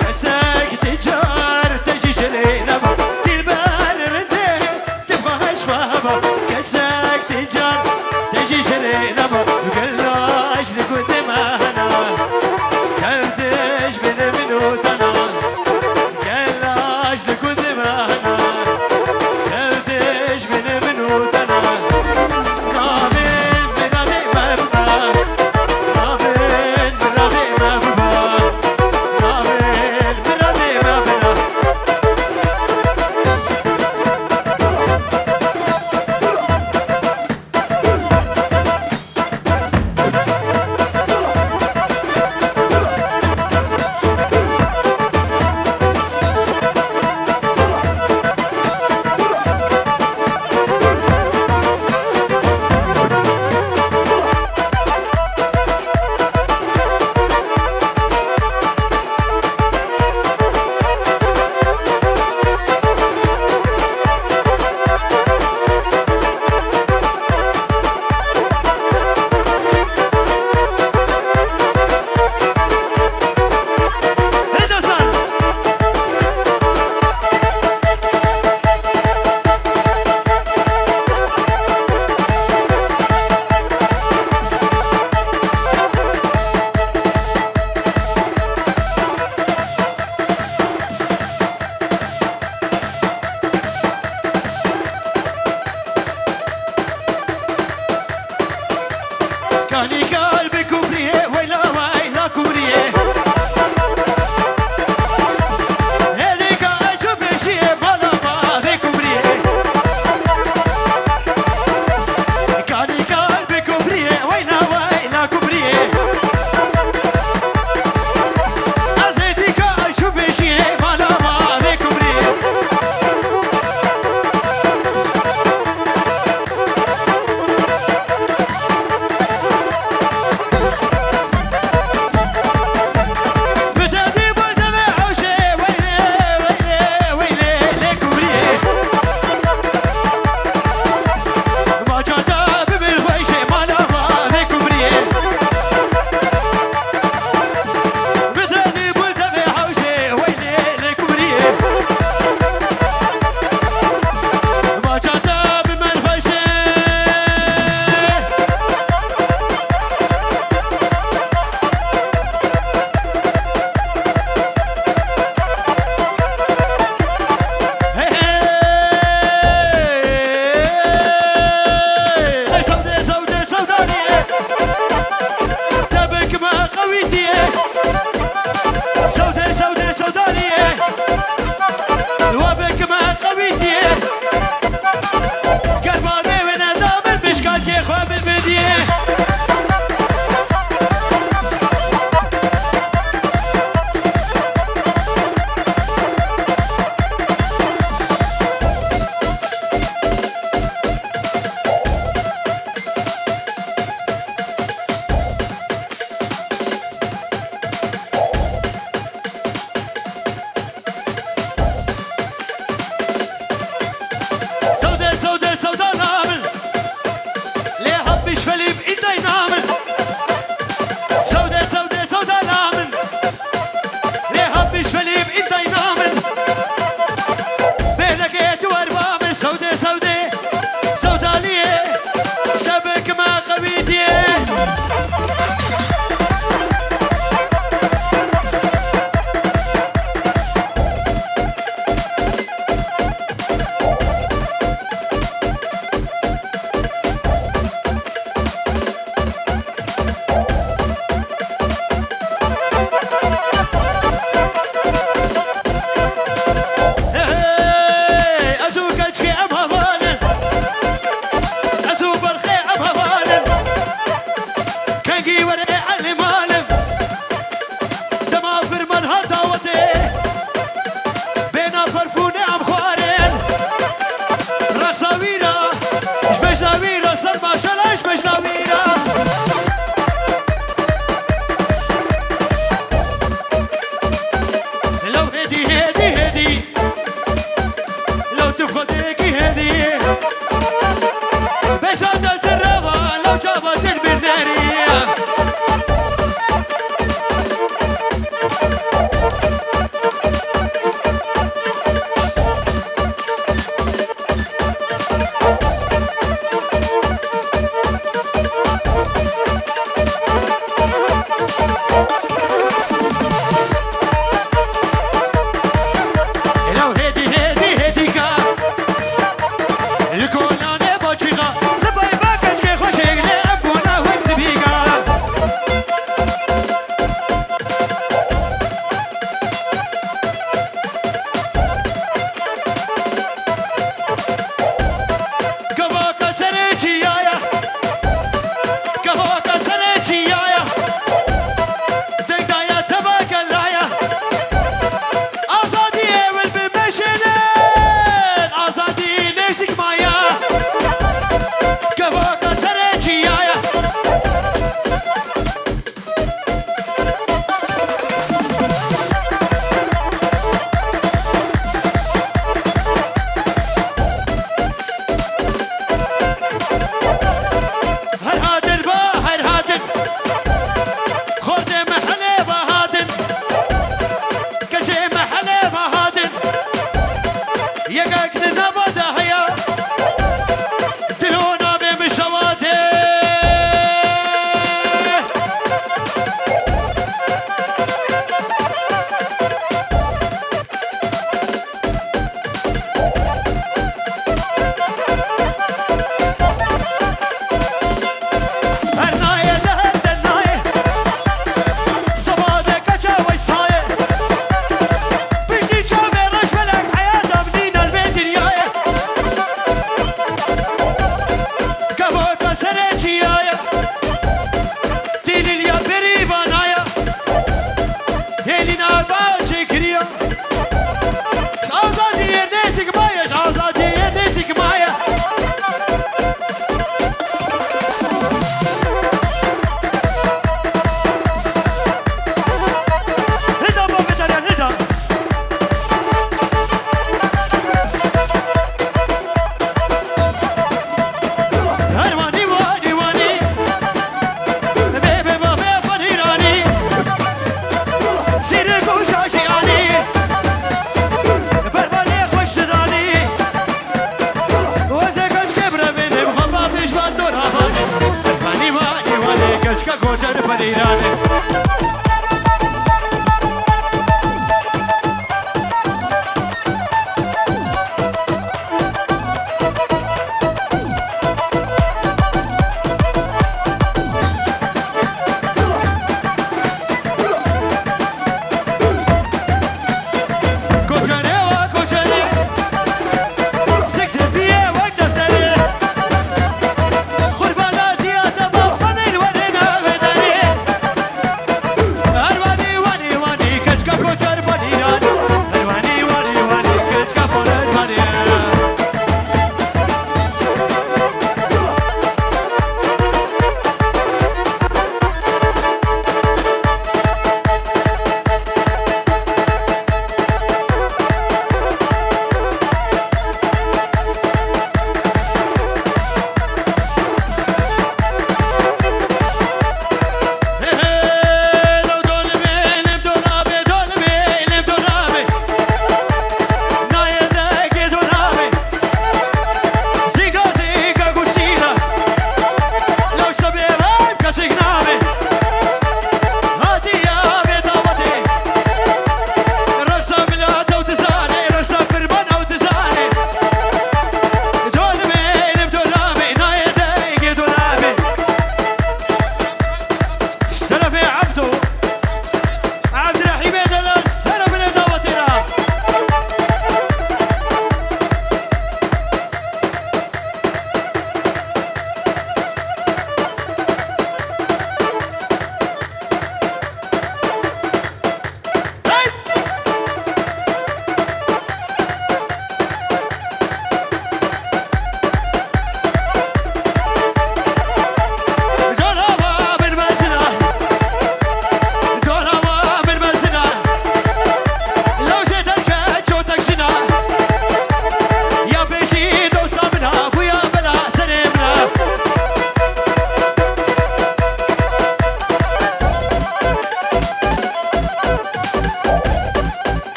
S6: كسك تجار تجي جلينا دلبر رده تفاش بابا كسك تجار تجي جلينا وقلاش لكنت معنا كنتش من منوتنا قلاش لكنت معنا كنتش من منوتنا رابين برابي مربا رابين برابي مربا رابين
S7: شاشي علي بربالي خوش داني وزي كش كبر بيني مخبا فيش بدور هفاني برباني واني واني كش كوجر بديراني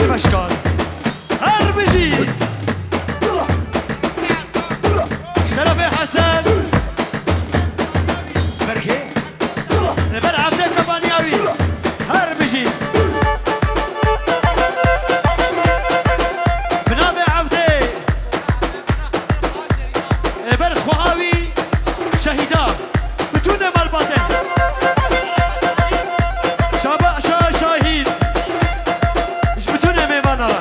S7: بشکار هر بجی شرف حسن برکه نبر عبده کبانیاوی هر بجی بنام عبده بر خواهاوی شهیدا بتونه مرباطه شابه شاهین ايش بتونه ميمانا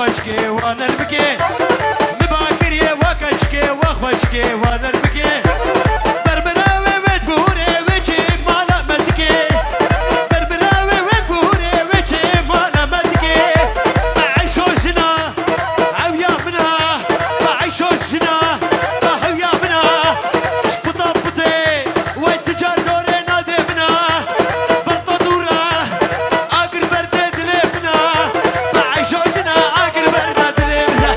S6: وخوشكي وانا البكي مباكر يا وكشكي وخوشكي وانا البكي بربراوي وتبوري وجيب مالا مدكي بربراوي وتبوري وجيب مالا مدكي عيشو جنا او يا منا عيشو جنا او يا منا شبطا بطي ويتجار دوري نادي منا برطا دورا اقر برده دليبنا عيشو جنا اقر برده دليبنا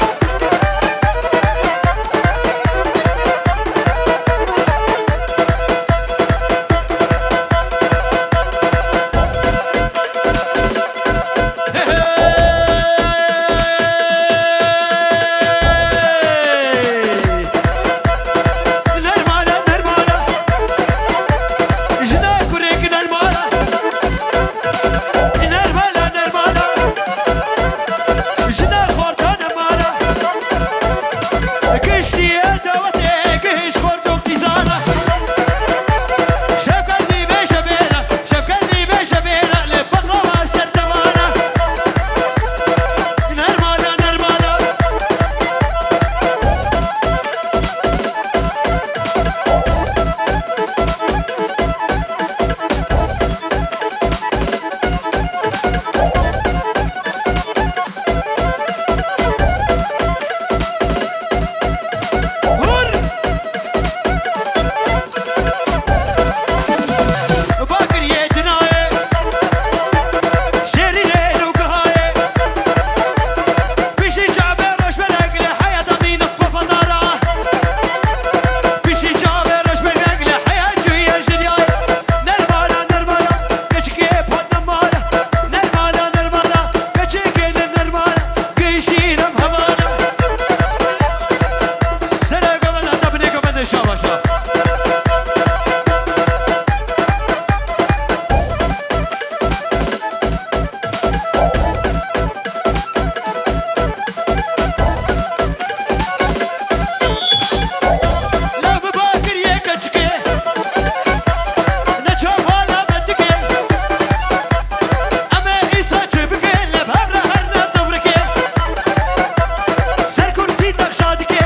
S6: نرمالا نرمالا جنا كوريك نرمالا نرمالا نرمالا جنا خورتا نرمالا كشتي دوتي كش خورتو كتيزانا شاف قلبي بشبينا شاف قلبي بشبينا لبقرة سرتوانا نرمالا نرمالا هور باكر يدناي شيري ليل وقهاي بيشي جابر رش بلاقي حياة مين فضارة بيشي جابر رش بلاقي حياة جوية جرياي نرمالا نرمالا كشكي بود نمالا نرمالا نرمالا كشكي نرمالا كيشي نم هوانا سنة قبل أن تبني قبل شاباشا لا بباكر يكشكي نشوف ولا بدكي أما إيسا جبكي لبهر هرنا تفركي سر كرسي تخشادكي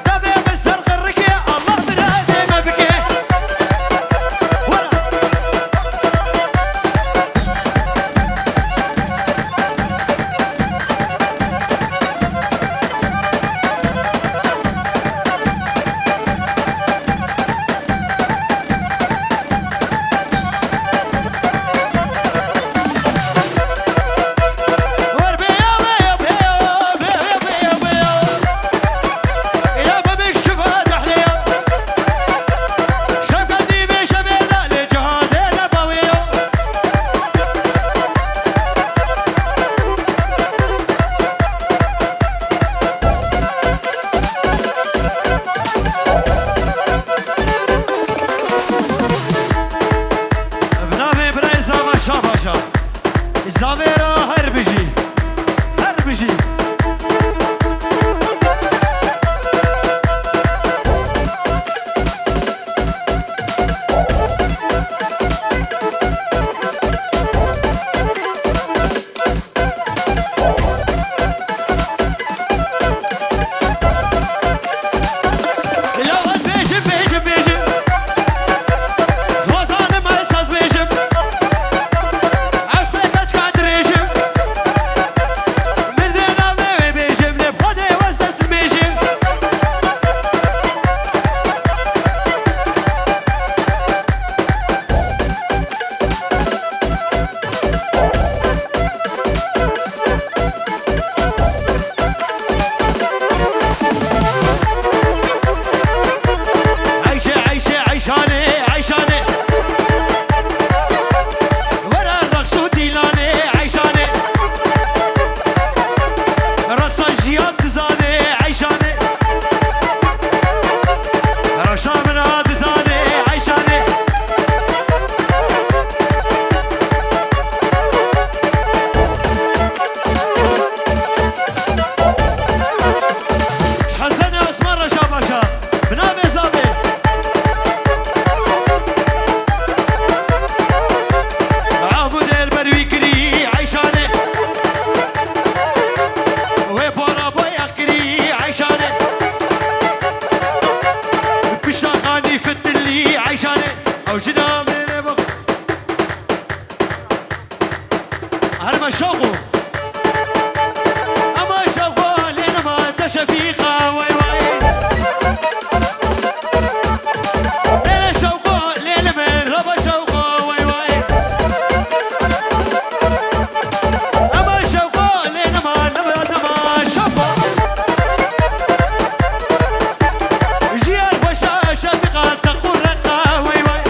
S6: دبي بسر خركي الله من هذي ما بكي ورا ور بيا بيا بيا بيا بيا بيا يا بابك شفاد حليا شفقتي بشبينا لجهاد النبوية بنامي بريسا ما شافاشا زاميرا هربجي هربجي يلا بيجي بيجي بيجي زوزان ما يساز بيجي عشقك قادر يجي
S7: هرما شوقو اما شوقو لين ما انت شفيقه واي واي لين شوقو لين من ربا شوقو واي واي اما شوقو لين ما نما شوقو جيال بشا شفيقه تقول رقه واي واي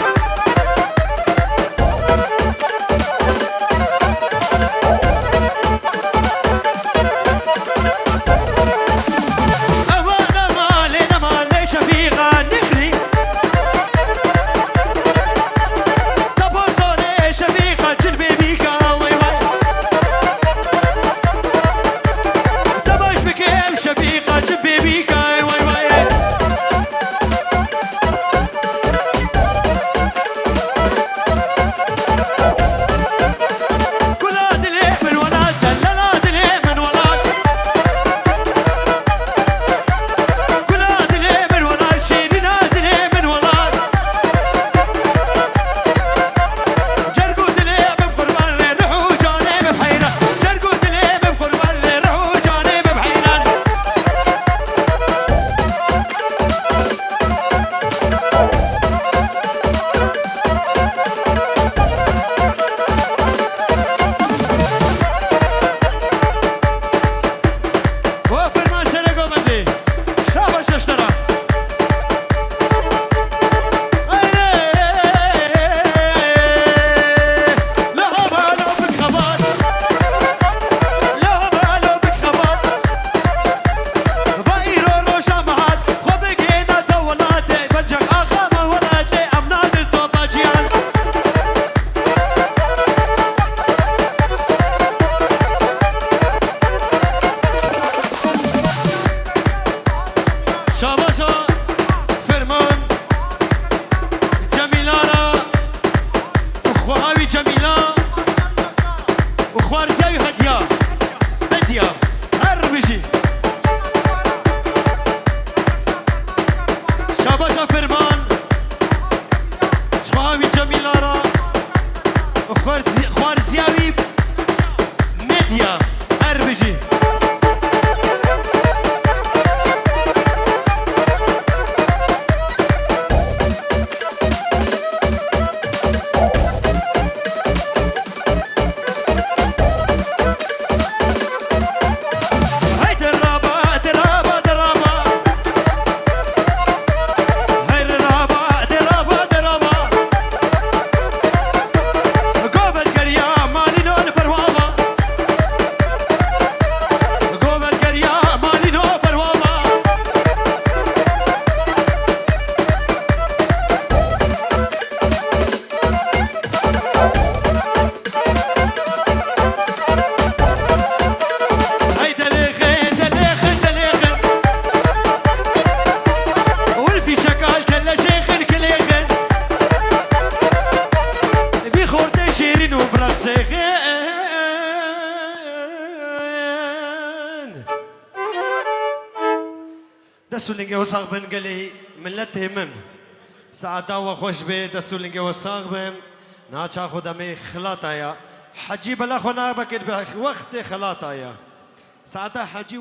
S7: شاباشا فرمان جميلارا وخواوي جميلة وخوارزاوي هدية هدية هربجي شاباشا فرمان خواوي جميلارا وخوارزاوي مديا هربجي دسولنگه وساق بن قلي ملته من ساعتا وخوش به دسولنگه وساق بن ناچا خودمه خلاط آیا حجی بلا خونا بکر به وقت خلاط آیا ساعتا حجی